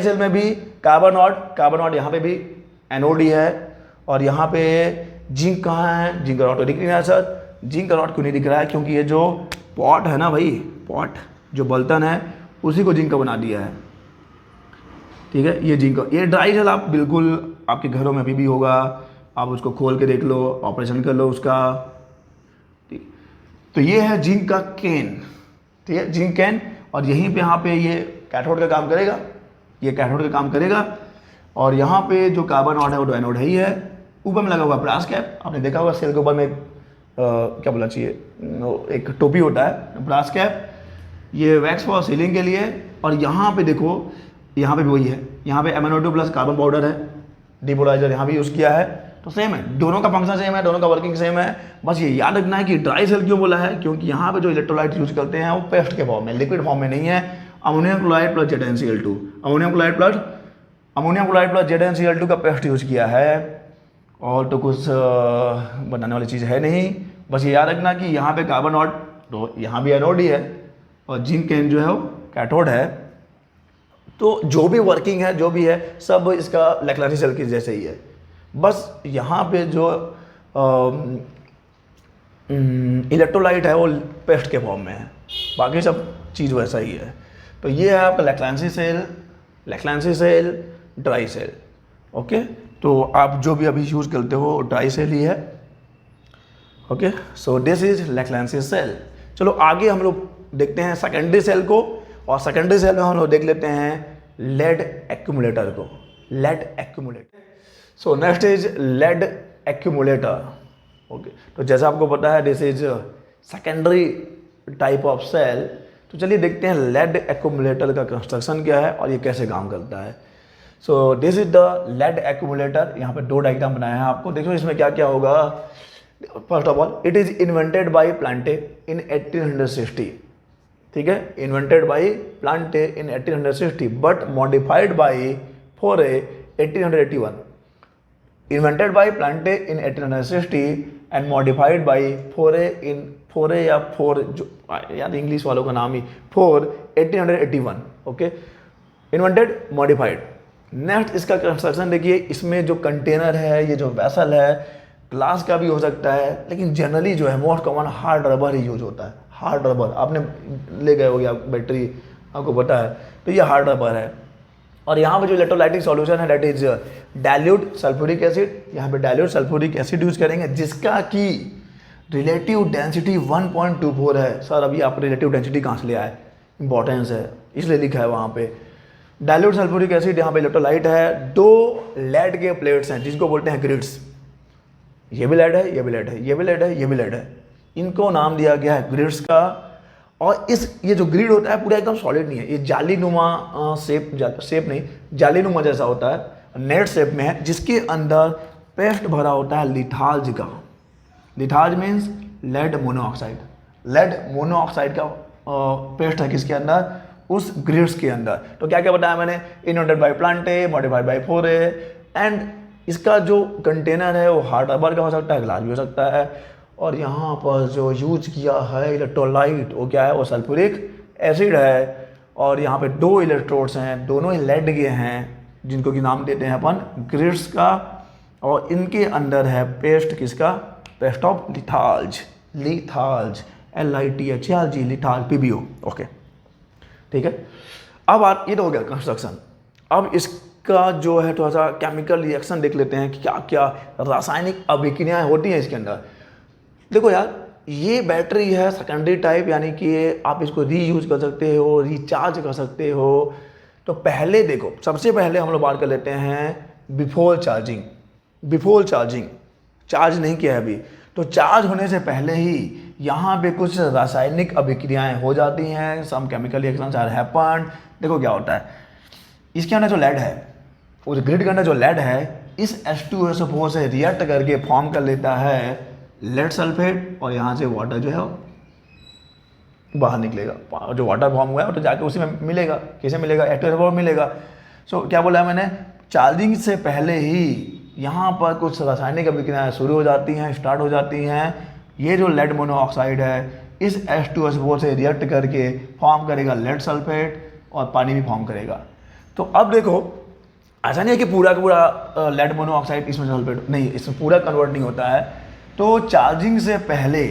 सेल में भी कार्बन नॉट यहाँ पे भी NOD है, और यहाँ पे जिंक कहाँ है, जिंक रॉड तो दिख नहीं रहा है सर। जिंक रॉड क्यों नहीं दिख रहा है, क्योंकि ये जो पॉट है ना भाई, पॉट जो बर्तन है उसी को जिंक का बना दिया है। ठीक है, ये जिंक, ये ड्राई सेल आप बिल्कुल आपके घरों में अभी भी होगा, आप उसको खोल के देख लो, ऑपरेशन कर लो उसका। ठीक, तो ये है जिंक का केन। ठीक है, जिंक केन, और यहीं पे यहाँ पे ये कैथोड का काम करेगा, और यहाँ पे जो कार्बन नॉट है वो तो एनोड है ही है। ऊपर में लगा हुआ ब्रास कैप, आपने देखा होगा सेल के ऊपर में क्या बोलना चाहिए, एक टोपी होता है ब्रास कैप, ये वैक्स फॉर सीलिंग के लिए। और यहाँ पे देखो, यहाँ पे भी वही है, यहाँ पे MnO2 प्लस कार्बन पाउडर है, डीपोलराइजर यहाँ भी यूज़ किया है। तो सेम है, दोनों का फंक्शन सेम है, दोनों का वर्किंग सेम है। बस ये याद रखना है कि ड्राई सेल क्यों बोला है, क्योंकि यहाँ पे जो इलेक्ट्रोलाइट यूज करते हैं वो पेस्ट के फॉर्म में, लिक्विड फॉर्म में नहीं है। Ammonium chloride plus ZnCl2, ammonium chloride plus ZnCl2 का पेस्ट यूज किया है, और तो कुछ बनाने वाली चीज़ है नहीं। बस ये याद रखना कि यहाँ पे कार्बन नॉट, तो यहाँ भी NOD है, और जिंक केन जो है वो कैथोड है, तो जो भी वर्किंग है जो भी है सब इसका लेक्लारी सेल के जैसे ही है, बस यहाँ पे जो इलेक्ट्रोलाइट है वो पेस्ट के फॉर्म में है, बाकी सब चीज़ वैसा ही है। तो ये है आपका लेक्लांसी सेल, ड्राई सेल। ओके, तो आप जो भी अभी यूज़ करते हो ड्राई सेल ही है। Okay, so this is Leclanche cell. चलो आगे हम लोग देखते हैं सेकेंडरी सेल को, और सेकेंडरी सेल में हम लोग देख लेते हैं लेड एक्यूमुलेटर को, lead accumulator. So next is lead accumulator. Okay, तो जैसा आपको पता है this is secondary type of cell. तो चलिए देखते हैं लेड एक्यूमुलेटर का कंस्ट्रक्शन क्या है और ये कैसे काम करता है। So this is the lead accumulator. यहाँ पे 2 डायग्राम बनाया है आपको, देखो इसमें क्या क्या होगा। First of all it is invented by Plante in 1860, ठीक है, invented by Plante in 1860 but modified by Faure 1881। Invented by Plante in 1860 and modified by Faure या फोर, जो यार इंग्लिश वालों का नाम ही, 1881। Okay, invented modified. नेक्स्ट इसका कंस्ट्रक्शन देखिए, इसमें जो कंटेनर है, ये जो वेसल है, ग्लास का भी हो सकता है, लेकिन जनरली जो है मोस्ट कॉमन हार्ड रबर ही यूज होता है। हार्ड रबर आपने ले गए हो या बैटरी, आपको पता है, तो ये हार्ड रबर है। और यहाँ पे जो इलेक्ट्रोलाइटिक सॉल्यूशन है that is dilute sulphuric acid. यहाँ पे डाइल्यूट सल्फ्यूरिक एसिड यूज करेंगे जिसका कि रिलेटिव डेंसिटी 1.24 है। सर अभी आप रिलेटिव डेंसिटी कहाँ से ले आए, इंपॉर्टेंस है इसलिए लिखा है वहाँ पे। डाइल्यूट सल्फ्यूरिक एसिड, यहाँ पे इलेक्ट्रोलाइट है, 2 लेड के प्लेट्स हैं जिसको बोलते हैं ग्रिड्स। ये भी लेड है, ये भी लेड है, ये भी लेड है, ये भी लेड है, इनको नाम दिया गया है ग्रिड्स का। और ये जो ग्रिड होता है पूरा एकदम सॉलिड नहीं है, ये जालीनुमा शेप नहीं, जालीनुमा जैसा होता है, नेट शेप में है, जिसके अंदर पेस्ट भरा होता है लिथाल्ज का। Litharge means lead monoxide. Lead monoxide का पेस्ट है किसके अंदर, उस ग्रिड्स के अंदर। तो क्या क्या बताया मैंने, invented by Plantae, modified by फोरे, एंड इसका जो कंटेनर है वो हार्ड रबर का हो सकता है, ग्लास भी हो सकता है। और यहाँ पर जो यूज किया है इलेक्ट्रोलाइट वो क्या है, वो सल्फ्यूरिक एसिड है। और यहाँ पे 2 इलेक्ट्रोड्स हैं, दोनों ही लेड के हैं, जिनको कि नाम देते हैं अपन ग्रिड्स का। और इनके अंदर है पेस्ट किसका, paste of litharge, litharge LITHALG, litharge PbO। Okay, ठीक है। अब आप ये तो हो गया कंस्ट्रक्शन। अब इसका जो है थोड़ा सा केमिकल रिएक्शन देख लेते हैं कि क्या क्या रासायनिक अभिक्रियाएं होती हैं इसके अंदर। देखो यार, ये बैटरी है सेकेंडरी टाइप, यानी कि आप इसको रीयूज कर सकते हो, रिचार्ज कर सकते हो। तो पहले देखो, सबसे पहले हम लोग बात कर लेते हैं before charging. Before charging, charge नहीं किया है अभी, तो चार्ज होने से पहले ही यहाँ पे कुछ रासायनिक अभिक्रियाएं हो जाती हैं, some chemical reactions are happen. देखो क्या होता है, इसके अंदर जो लेड है, उस ग्रिड के अंदर जो लेड है, इस H2SO4 से रिएक्ट करके फॉर्म कर लेता है लेड सल्फेट, और यहाँ से वाटर जो है बाहर निकलेगा। जो वाटर फॉर्म हुआ है तो जाके उसी में मिलेगा, कैसे मिलेगा, H2SO4 मिलेगा। सो क्या बोला है मैंने, चार्जिंग से पहले ही यहाँ पर कुछ रासायनिक अभिक्रियाएं शुरू हो जाती हैं, स्टार्ट हो जाती हैं। ये जो लेड मोनोऑक्साइड है इस H2SO4 से रिएक्ट करके फॉर्म करेगा लेड सल्फेट, और पानी भी फॉर्म करेगा। तो अब देखो, ऐसा नहीं है कि पूरा का पूरा लेड मोनोऑक्साइड इसमें सल्फेट नहीं, इसमें पूरा कन्वर्ट नहीं होता है। तो चार्जिंग से पहले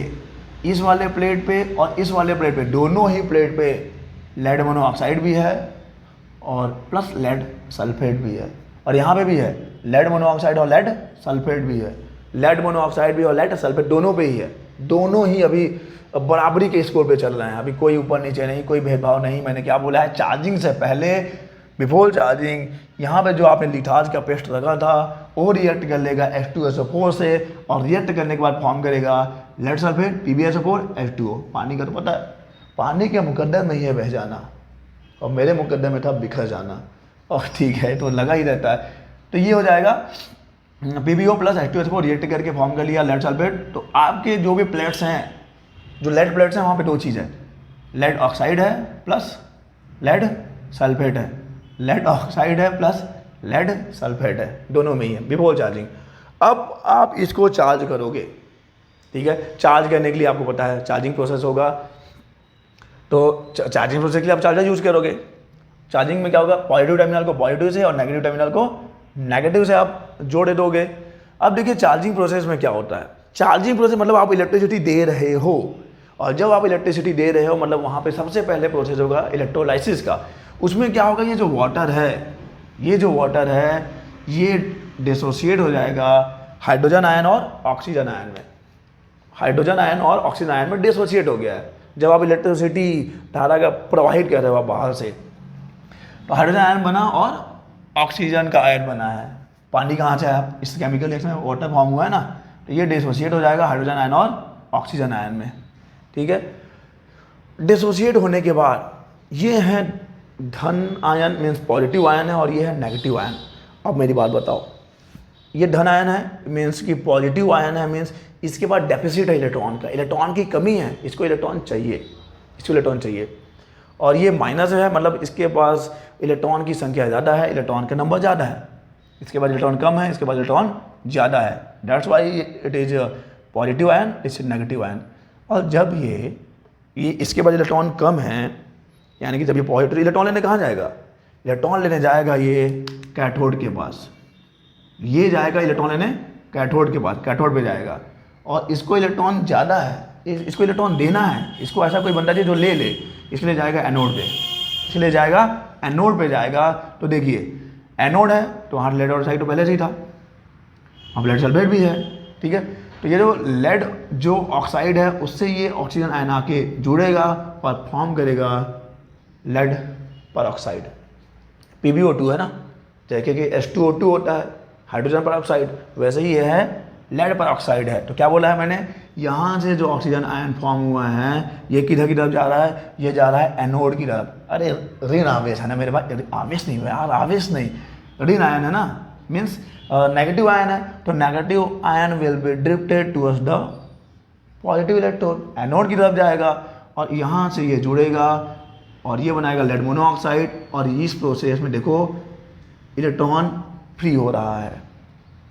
इस वाले प्लेट पे और इस वाले प्लेट पे, दोनों ही प्लेट पे लेड मोनोऑक्साइड भी है और प्लस लेड सल्फेट भी है, और यहाँ पे भी है लेड मोनोऑक्साइड और लेड सल्फेट भी है। लेड मोनोऑक्साइड भी और लेड सल्फेट दोनों पे ही है, दोनों ही अभी बराबरी के स्कोर पे चल रहे हैं, अभी कोई ऊपर नीचे नहीं, कोई भेदभाव नहीं। मैंने क्या बोला है, चार्जिंग से पहले, बिफोर चार्जिंग, यहाँ पे जो आपने लिथाल्ज का पेस्ट रखा था वो रिएक्ट कर लेगा H2SO4 से, और रिएक्ट करने के बाद फॉर्म करेगा लेड सल्फेट PbSO4 H2O। पानी का तो पता है, पानी के मुकद्दर में ही है बह जाना, और मेरे मुकद्दर में था बिखर जाना, और ठीक है तो लगा ही रहता है। तो ये हो जाएगा PbO प्लस H2SO4 रिएक्ट करके फॉर्म कर लिया लेड सल्फेट। तो आपके जो भी प्लेट्स हैं, जो लेड प्लेट्स हैं, वहाँ पे 2 चीज़ है, लेड ऑक्साइड है प्लस लेड सल्फेट है, लेड ऑक्साइड है प्लस लेड सल्फेट है, दोनों में ही है बिफोर चार्जिंग। अब आप इसको चार्ज करोगे, ठीक है। चार्ज करने के लिए आपको पता है चार्जिंग प्रोसेस होगा, तो चार्जिंग प्रोसेस के लिए आप चार्जर यूज़ करोगे। चार्जिंग में क्या होगा, पॉजिटिव टर्मिनल को पॉजिटिव से और नेगेटिव टर्मिनल को नेगेटिव से आप जोड़े दोगे। अब देखिए चार्जिंग प्रोसेस में क्या होता है, चार्जिंग प्रोसेस मतलब आप इलेक्ट्रिसिटी दे रहे हो, और जब आप इलेक्ट्रिसिटी दे रहे हो मतलब वहाँ पे सबसे पहले प्रोसेस होगा इलेक्ट्रोलाइसिस का। उसमें क्या होगा, ये जो वाटर है, ये जो वाटर है ये डिसोसिएट हो जाएगा हाइड्रोजन आयन और ऑक्सीजन आयन में। हाइड्रोजन आयन और ऑक्सीजन आयन में डिसोसिएट हो गया है। जब आप इलेक्ट्रिसिटी धारा का प्रवाहित कर रहे हो आप बाहर से, तो हाइड्रोजन आयन बना और ऑक्सीजन का आयन बना है। पानी कहाँ से आया, इस केमिकल रिएक्शन में वाटर फॉर्म हुआ है ना, तो ये डिसोसिएट हो जाएगा हाइड्रोजन आयन और ऑक्सीजन आयन में। ठीक है, डिसोसिएट होने के बाद ये है धन आयन मीन्स पॉजिटिव आयन है, और ये है नेगेटिव आयन। अब मेरी बात बताओ, ये धन आयन है मीन्स कि पॉजिटिव आयन है, मीन्स इसके पास डेफिसिट है इलेक्ट्रॉन का, इलेक्ट्रॉन की कमी है, इसको इलेक्ट्रॉन चाहिए, इसको इलेक्ट्रॉन चाहिए। और ये माइनस है मतलब इसके पास इलेक्ट्रॉन की संख्या ज़्यादा है, इलेक्ट्रॉन का नंबर ज़्यादा है। इसके पास इलेक्ट्रॉन कम है, इसके पास इलेक्ट्रॉन ज़्यादा है। That's why it is positive ion, it's negative ion. और जब ये इसके पास इलेक्ट्रॉन कम है, यानी कि जब ये पॉजिटिव, इलेक्ट्रॉन लेने कहाँ जाएगा, इलेक्ट्रॉन लेने जाएगा ये कैथोड के पास, ये जाएगा इलेक्ट्रॉन लेने कैथोड के पास, कैथोड पे जाएगा। और इसको इलेक्ट्रॉन ज़्यादा है, इसको इलेक्ट्रॉन देना है, इसको ऐसा कोई बंदा जो ले ले, इसलिए जाएगा एनोड पे, इसलिए जाएगा एनोड पे जाएगा। तो देखिए एनोड है तो वहाँ लेड ऑक्साइड तो पहले से ही था, अब लेड सल्फेट भी है। ठीक है, तो ये जो लेड जो ऑक्साइड है उससे ये ऑक्सीजन आयन आके जुड़ेगा और फॉर्म करेगा लेड पर ऑक्साइड, PbO2 है ना, जैसे कि H2O2 होता है हाइड्रोजन पर ऑक्साइड, वैसे ही ये है लेड पर ऑक्साइड है। तो क्या बोला है मैंने, यहाँ से जो ऑक्सीजन आयन फॉर्म हुआ है ये किधर की तरफ जा रहा है, ये जा रहा है एनोड की तरफ। अरे ऋण आवेश है ना मेरे पास, आवेश नहीं हुआ यार, आवेश नहीं, ऋण आयन है ना, मीन्स नेगेटिव आयन है, तो negative ion will be drifted towards the positive electrode, anode की तरफ जाएगा और यहाँ से ये जुड़ेगा और ये बनाएगा लेड मोनोऑक्साइड। और इस प्रोसेस में देखो इलेक्ट्रॉन फ्री हो रहा है,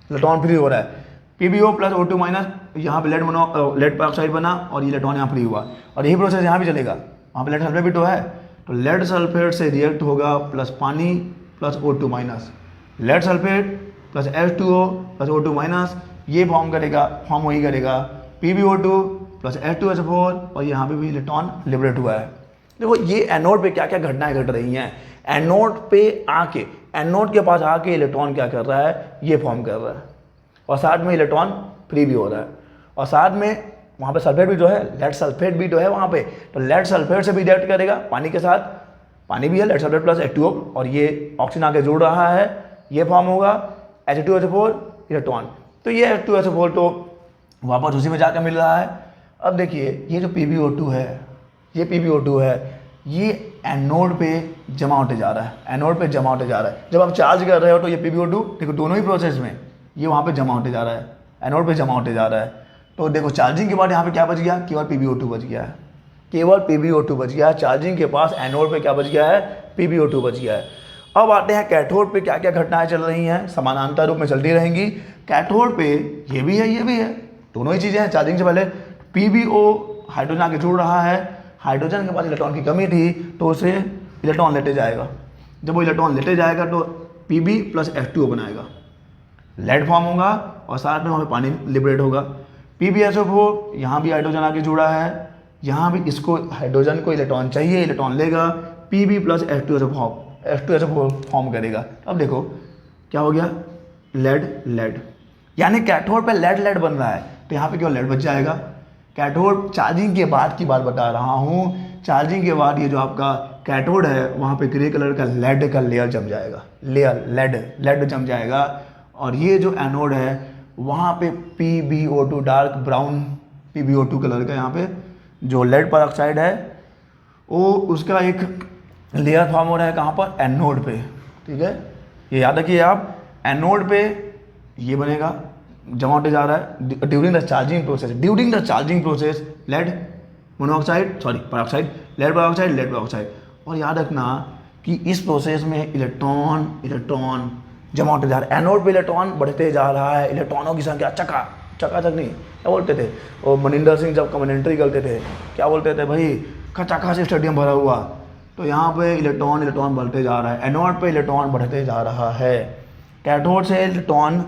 इलेक्ट्रॉन फ्री हो रहा है, PbO प्लस O2 माइनस, यहाँ पे लेड पर ऑक्साइड बना और ये इलेक्ट्रॉन यहाँ फ्री हुआ। और यही प्रोसेस यहाँ भी चलेगा, वहाँ पे लेड सल्फेट भी तो है, तो लेड सल्फेट से रिएक्ट होगा प्लस पानी plus O2 minus, lead sulphate plus H2O plus O2 minus, ये फॉर्म करेगा, फॉर्म वही करेगा PbO2 प्लस H2SO4, और यहाँ पे भी इलेक्ट्रॉन लिबरेट हुआ है। देखो ये एनोड पे क्या क्या घटनाएं घट रही हैं, एनोड पे आके, एनोड के पास आके इलेक्ट्रॉन क्या कर रहा है, ये फॉर्म कर रहा है, और साथ में इलेक्ट्रॉन फ्री भी हो रहा है, और साथ में वहाँ पे सल्फेट भी जो है, लेड सल्फेट भी तो है वहाँ पे, तो लेड सल्फेट से भी रिएक्ट करेगा पानी के साथ, पानी भी है लेड सल्फेट प्लस H2O, और ये ऑक्सीजन आके जुड़ रहा है, ये फॉर्म होगा H2SO4 इलेक्ट्रॉन। तो ये H2SO4 तो वापस उसी में जाकर मिल रहा है। अब देखिए ये जो PbO2 है, ये PbO2 है, ये एनोड पे जमा होते जा रहा है, एनोड पे जमा होते जा रहा है। जब आप चार्ज कर रहे हो तो ये PbO2 देखो दोनों ही प्रोसेस में ये वहाँ पे जमा होते जा रहा है, एनोड पे जमा होते जा रहा है। तो देखो चार्जिंग के बाद यहाँ पे क्या बच गया, केवल PbO2 बच गया है, केवल PbO2 बच गया है। चार्जिंग के पास एनोड पे क्या बच गया है, PbO2 बच गया है। अब आते हैं कैथोड पे क्या क्या घटनाएं चल रही हैं, समानांतर रूप में चलती रहेंगी। कैथोड पे ये भी है, ये भी है, दोनों ही चीज़ें हैं। चार्जिंग से पहले PbO हाइड्रोजन आके जुड़ रहा है, हाइड्रोजन के पास इलेक्ट्रॉन की कमी थी तो उसे इलेक्ट्रॉन लेते जाएगा, जब वो इलेक्ट्रॉन लेते जाएगा तो Pb प्लस H2O बनाएगा, लेड फॉर्म होगा और साथ में वहाँ पे पानी लिबरेट होगा। PbSO4 यहाँ भी हाइड्रोजन आके जुड़ा है, यहाँ भी इसको हाइड्रोजन को इलेक्ट्रॉन चाहिए, इलेक्ट्रॉन लेगा, Pb प्लस H2SO4 फॉर्म करेगा। अब देखो क्या हो गया, लेड लेड, यानी कैथोड पे लेड लेड बन रहा है, तो यहाँ पे क्यों लेड बच जाएगा। कैथोड चार्जिंग के बाद की बात बता रहा हूँ, चार्जिंग के बाद ये जो आपका कैथोड है वहाँ पे ग्रे कलर का लेड का लेयर जम जाएगा, लेयर लेड जम जाएगा। और ये जो एनोड है वहाँ पे PbO2 dark brown PbO2 colour का, यहाँ पे जो लेड पर ऑक्साइड है वो उसका एक लेयर फॉर्म हो रहा है, कहाँ पर, एनोड पे। ठीक है, ये याद रखिए आप, एनोड पे ये बनेगा, जमा होते जा रहा है during the charging process lead monoxide पर लेड पर ऑक्साइड। और याद रखना कि इस प्रोसेस में इलेक्ट्रॉन जमा होते जा रहा है, एनोड पे इलेक्ट्रॉन बढ़ते जा रहा है, इलेक्ट्रॉनों की संख्या चकाचक नहीं, क्या बोलते थे वो मनिंदर सिंह जब कमेंट्री करते थे, क्या बोलते थे भाई, खचाखच स्टेडियम भरा हुआ, तो यहाँ पे इलेक्ट्रॉन बढ़ते जा रहा है, एनोड पे इलेक्ट्रॉन बढ़ते जा रहा है, कैथोड से इलेक्ट्रॉन,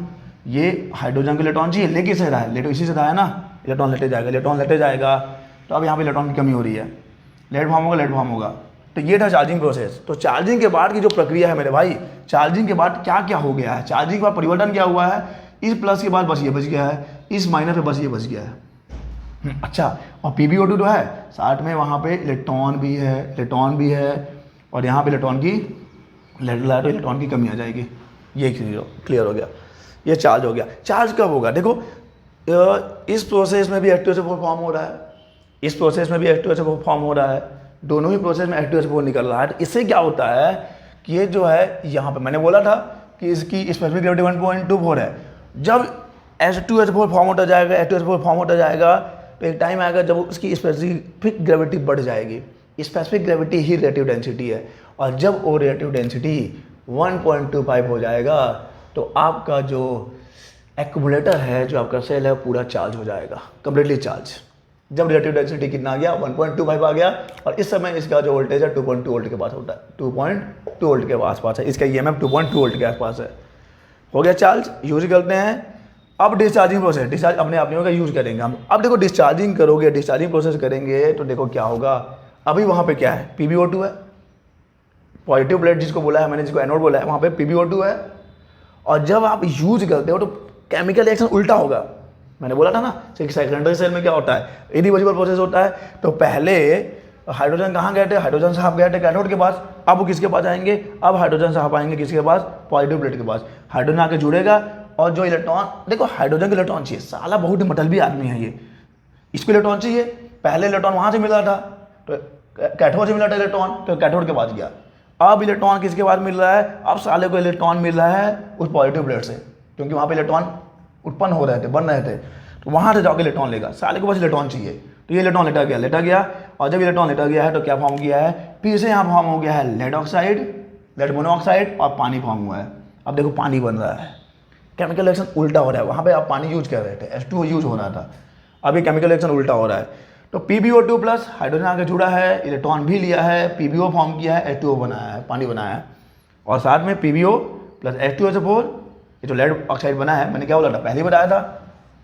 ये हाइड्रोजन को इलेक्ट्रॉन चाहिए, ले किससे रहा है, ले तो इसी से रहा है ना, इलेक्ट्रॉन लेटे जाएगा, तो अब यहाँ पे इलेक्ट्रॉन की कमी हो रही है, लेट फॉर्म होगा। तो ये था चार्जिंग प्रोसेस। तो चार्जिंग के बाद की जो प्रक्रिया है मेरे भाई, चार्जिंग के बाद क्या क्या हो गया है, चार्जिंग के बाद परिवर्तन क्या हुआ है, इस प्लस के बाद बस ये बच गया है, इस माइनस पे बस ये बच गया है। अच्छा, और PbO2 जो है साथ में वहाँ पे इलेक्ट्रॉन भी है और यहाँ पे इलेक्ट्रॉन की तो इलेक्ट्रॉन की कमी आ जाएगी। ये क्लियर हो गया, ये चार्ज हो गया। चार्ज कब होगा, देखो इस प्रोसेस में भी H2SO4 फॉर्म हो रहा है, इस प्रोसेस में भी H2SO4 फॉर्म हो रहा है, दोनों ही प्रोसेस में H2SO4 निकल रहा है। तो इससे क्या होता है कि ये जो है यहाँ पे मैंने बोला था कि इसकी स्पेसिफिक ग्रेविटी 1.24 है। जब H2SO4 फॉर्म होता जाएगा, H2SO4 फॉर्म होता जाएगा, तो एक टाइम आएगा जब उसकी स्पेसिफिक ग्रेविटी बढ़ जाएगी। स्पेसिफिक ग्रेविटी ही रिलेटिव डेंसिटी है, और जब वो रिलेटिव डेंसिटी 1.25 हो जाएगा तो आपका जो एक्यूमुलेटर है, जो आपका सेल है, पूरा चार्ज हो जाएगा, कंप्लीटली चार्ज। जब रिलेटिव डेंसिटी कितना आ गया, 1.25 आ गया, और इस समय इसका जो वोल्टेज है 2.2 वोल्ट के पास होता है, 2.2 वोल्ट के आसपास है, इसका EMF 2.2 वोल्ट के आसपास है। हो गया चार्ज, यूज करते हैं। अब डिस्चार्जिंग प्रोसेस, डिस्चार्ज अपने आप नहीं होगा, यूज करेंगे हम। अब देखो डिस्चार्जिंग करोगे, डिस्चार्जिंग प्रोसेस करेंगे तो देखो क्या होगा। अभी वहाँ पे क्या है, PbO2 है, पॉजिटिव प्लेट जिसको बोला है मैंने, जिसको एनोड बोला है, वहाँ पे PbO2 है। और जब आप यूज करते हो तो केमिकल रिएक्शन उल्टा होगा। मैंने बोला था ना कि सेकेंडरी सेल में क्या होता है, इरिवर्सिबल प्रोसेस होता है। तो पहले हाइड्रोजन कहाँ गए थे, हाइड्रोजन साहब गए थे कैथोड के पास, अब वो किसके पास आएंगे, अब हाइड्रोजन साहब आएंगे किसके पास, पॉजिटिव प्लेट के पास। हाइड्रोजन आके जुड़ेगा, और जो इलेक्ट्रॉन, देखो हाइड्रोजन को इलेक्ट्रॉन चाहिए, साला बहुत मतलबी आदमी है ये, इसको इलेक्ट्रॉन चाहिए। पहले इलेक्ट्रॉन वहाँ से मिला था, तो कैथोड से मिला था इलेक्ट्रॉन, तो कैथोड के पास गया। अब इलेक्ट्रॉन किसके पास मिल रहा है, अब साले को इलेक्ट्रॉन मिल रहा है उस पॉजिटिव प्लेट से, क्योंकि वहाँ पे इलेक्ट्रॉन उत्पन्न हो रहे थे, बन रहे थे, तो वहाँ से जाकर इलेक्ट्रॉन लेगा, साले को बस इलेक्ट्रॉन चाहिए। तो ये इलेक्ट्रॉन लेटा गया, और जब इलेक्ट्रॉन लेटा गया है तो क्या फॉर्म किया है, फिर से यहाँ फॉर्म हो गया है लेड ऑक्साइड, लेड मोनोऑक्साइड, और पानी फॉर्म हुआ है। अब देखो पानी बन रहा है, केमिकल रिएक्शन उल्टा हो रहा है। वहाँ पे आप पानी यूज कर रहे थे, H2O यूज हो रहा था, अभी केमिकल रिएक्शन उल्टा हो रहा है। तो PbO2 प्लस हाइड्रोजन आगे जुड़ा है, इलेक्ट्रॉन भी लिया है, PbO फॉर्म किया है, H2O बनाया है, पानी बनाया है, और साथ में PbO प्लस H2SO4, ये जो लेड ऑक्साइड बना है, मैंने क्या बोला था, पहले ही बताया था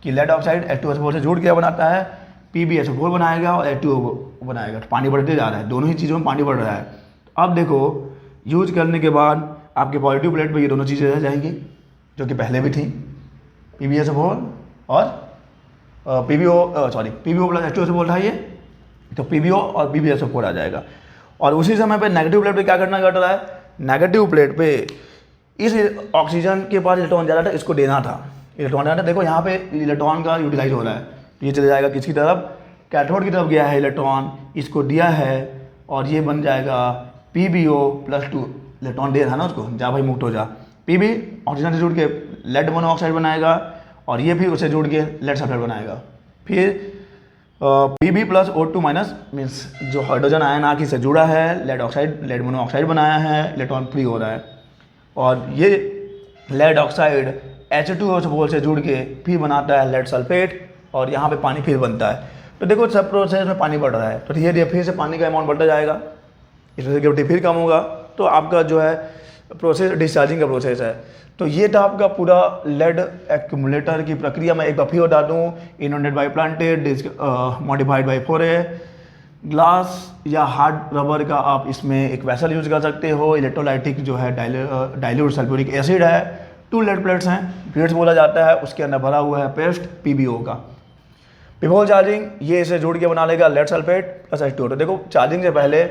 कि लेड ऑक्साइड H2SO4 से जुड़ के बनाता है, PbSO4 बनाएगा और H2O बनाएगा, तो पानी बढ़ते जा रहा है, दोनों ही चीज़ों में पानी बढ़ रहा है। तो अब देखो यूज करने के बाद आपके पॉजिटिव प्लेट पर ये दोनों चीज़ें रह जाएंगी जो कि पहले भी थी, PbSO4 और PbO प्लस H2SO4 था ये, तो PbO और PbSO4 आ जाएगा। और उसी समय पे नेगेटिव प्लेट पे क्या घटना घट रहा है, नेगेटिव प्लेट पे इस ऑक्सीजन के पास इलेक्ट्रॉन ज़्यादा था, इसको देना था, इलेक्ट्रॉन देना था। देखो यहाँ पे इलेक्ट्रॉन का यूटिलाइज हो रहा है, ये चले जाएगा किसकी तरफ, कैथोड की तरफ गया है इलेक्ट्रॉन, इसको दिया है, और ये बन जाएगा PbO प्लस 2, इलेक्ट्रॉन दे रहा ना उसको, जा भाई मुक्त हो जा। Pb ऑक्सीजन से जुड़ के लेड मोनोऑक्साइड बनाएगा, और ये भी उससे जुड़ के लेड सल्फेट बनाएगा। फिर Pb plus O2 minus means जो हाइड्रोजन आयन आके से जुड़ा है, लेड ऑक्साइड, लेड मोनोऑक्साइड बनाया है, इलेक्ट्रॉन फ्री हो रहा है, और ये लेड ऑक्साइड H2O से जुड़ के फिर बनाता है लेड सल्फेट, और यहाँ पे पानी फिर बनता है। तो देखो सब प्रोसेस में पानी बढ़ रहा है, तो धीरे धीरे फिर से पानी का अमाउंट बढ़ता जाएगा, इसमें से ग्रेविटी फिर कम होगा, तो आपका जो है प्रोसेस डिस्चार्जिंग का प्रोसेस है। तो ये था आपका पूरा लेड एक्यूमुलेटर की प्रक्रिया। मैं एक बार फिर बता दूँ, इनोडेड बाई प्लांटेड, मॉडिफाइड बाई फोरे, ग्लास या हार्ड रबर का आप इसमें एक वेसल यूज कर सकते हो। इलेक्ट्रोलाइटिक जो है डाइल्यूट सल्फ्यूरिक एसिड है, 2 लेड प्लेट्स हैं, प्लेट्स बोला जाता है, उसके अंदर भरा हुआ है पेस्ट PbO का। पिवोल चार्जिंग, ये इसे जोड़ के बना लेगा लेड सल्फेट प्लस H2O। तो देखो चार्जिंग से पहले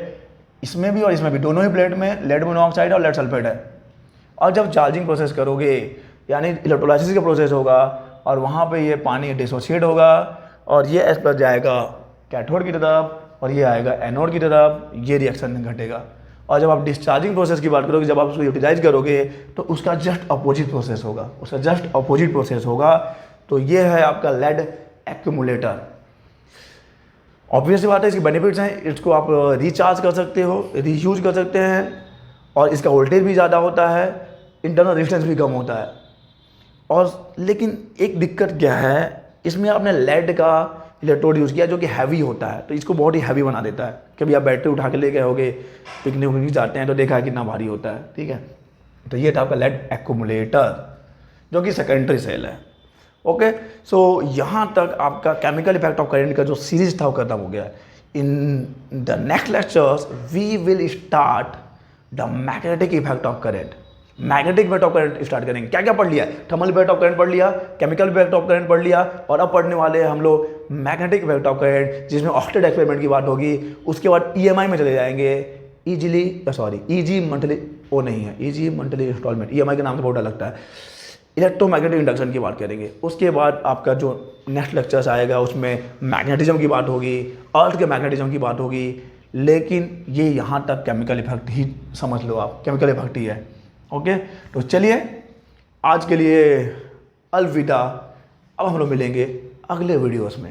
इसमें भी और इसमें भी, दोनों ही प्लेट में लेड मोनोऑक्साइड और लेड सल्फेट है। और जब चार्जिंग प्रोसेस करोगे, यानी इलेक्ट्रोलाइसिस का प्रोसेस होगा, और वहाँ पे ये पानी डिसोसिएट होगा, और ये एस प्लस जाएगा कैथोड की तरफ, और ये आएगा एनोड की तरफ, ये रिएक्शन घटेगा। और जब आप डिस्चार्जिंग प्रोसेस की बात करोगे, जब आप उसको यूटिलाइज करोगे, तो उसका जस्ट अपोजिट प्रोसेस होगा, उसका जस्ट अपोजिट प्रोसेस होगा। तो ये है आपका लेड एक्यूमुलेटर। ऑब्वियस बात है, इसके बेनिफिट्स हैं, इसको आप रिचार्ज कर सकते हो, रीयूज कर सकते हैं, और इसका वोल्टेज भी ज़्यादा होता है, इंटरनल रेजिस्टेंस भी कम होता है। और लेकिन एक दिक्कत क्या है, इसमें आपने लेड का इलेक्ट्रोड यूज़ किया जो कि हैवी होता है, तो इसको बहुत ही हैवी बना देता है। कभी आप बैटरी उठा के ले गए होगे, पिकनिक विकनिक जाते हैं तो देखा है कितना भारी होता है, ठीक है। तो ये था आपका लेड एक्यूमुलेटर जो कि सेकेंडरी सेल है। ओके, सो यहाँ तक आपका केमिकल इफेक्ट ऑफ करेंट का जो सीरीज था वो खत्म हो गया। In the next lectures we will start the magnetic effect of current. Magnetic effect of current start करेंगे। क्या क्या पढ़ लिया? थर्मल इफेक्ट ऑफ करंट पढ़ लिया, केमिकल इफेक्ट ऑफ करंट पढ़ लिया, और अब पढ़ने वाले हैं हम लोग मैग्नेटिक इफेक्ट ऑफ करंट, जिसमें ऑक्टेट एक्सपेरिमेंट की बात होगी। उसके बाद EMI में चले जाएंगे, ईजी मंथली, वो नहीं है ईजी मंथली इंस्टॉलमेंट, EMI के नाम से बहुत डर लगता है। इलेक्ट्रोमैग्नेटिक इंडक्शन की बात करेंगे। उसके बाद आपका जो नेक्स्ट लेक्चर्स आएगा उसमें मैग्नेटिज्म की बात होगी, अर्थ के मैग्नेटिज्म की बात होगी। लेकिन ये यहाँ तक केमिकल इफेक्ट ही समझ लो आप, केमिकल इफेक्ट ही है। ओके, तो चलिए आज के लिए अलविदा। अब हम लोग मिलेंगे अगले वीडियोस में।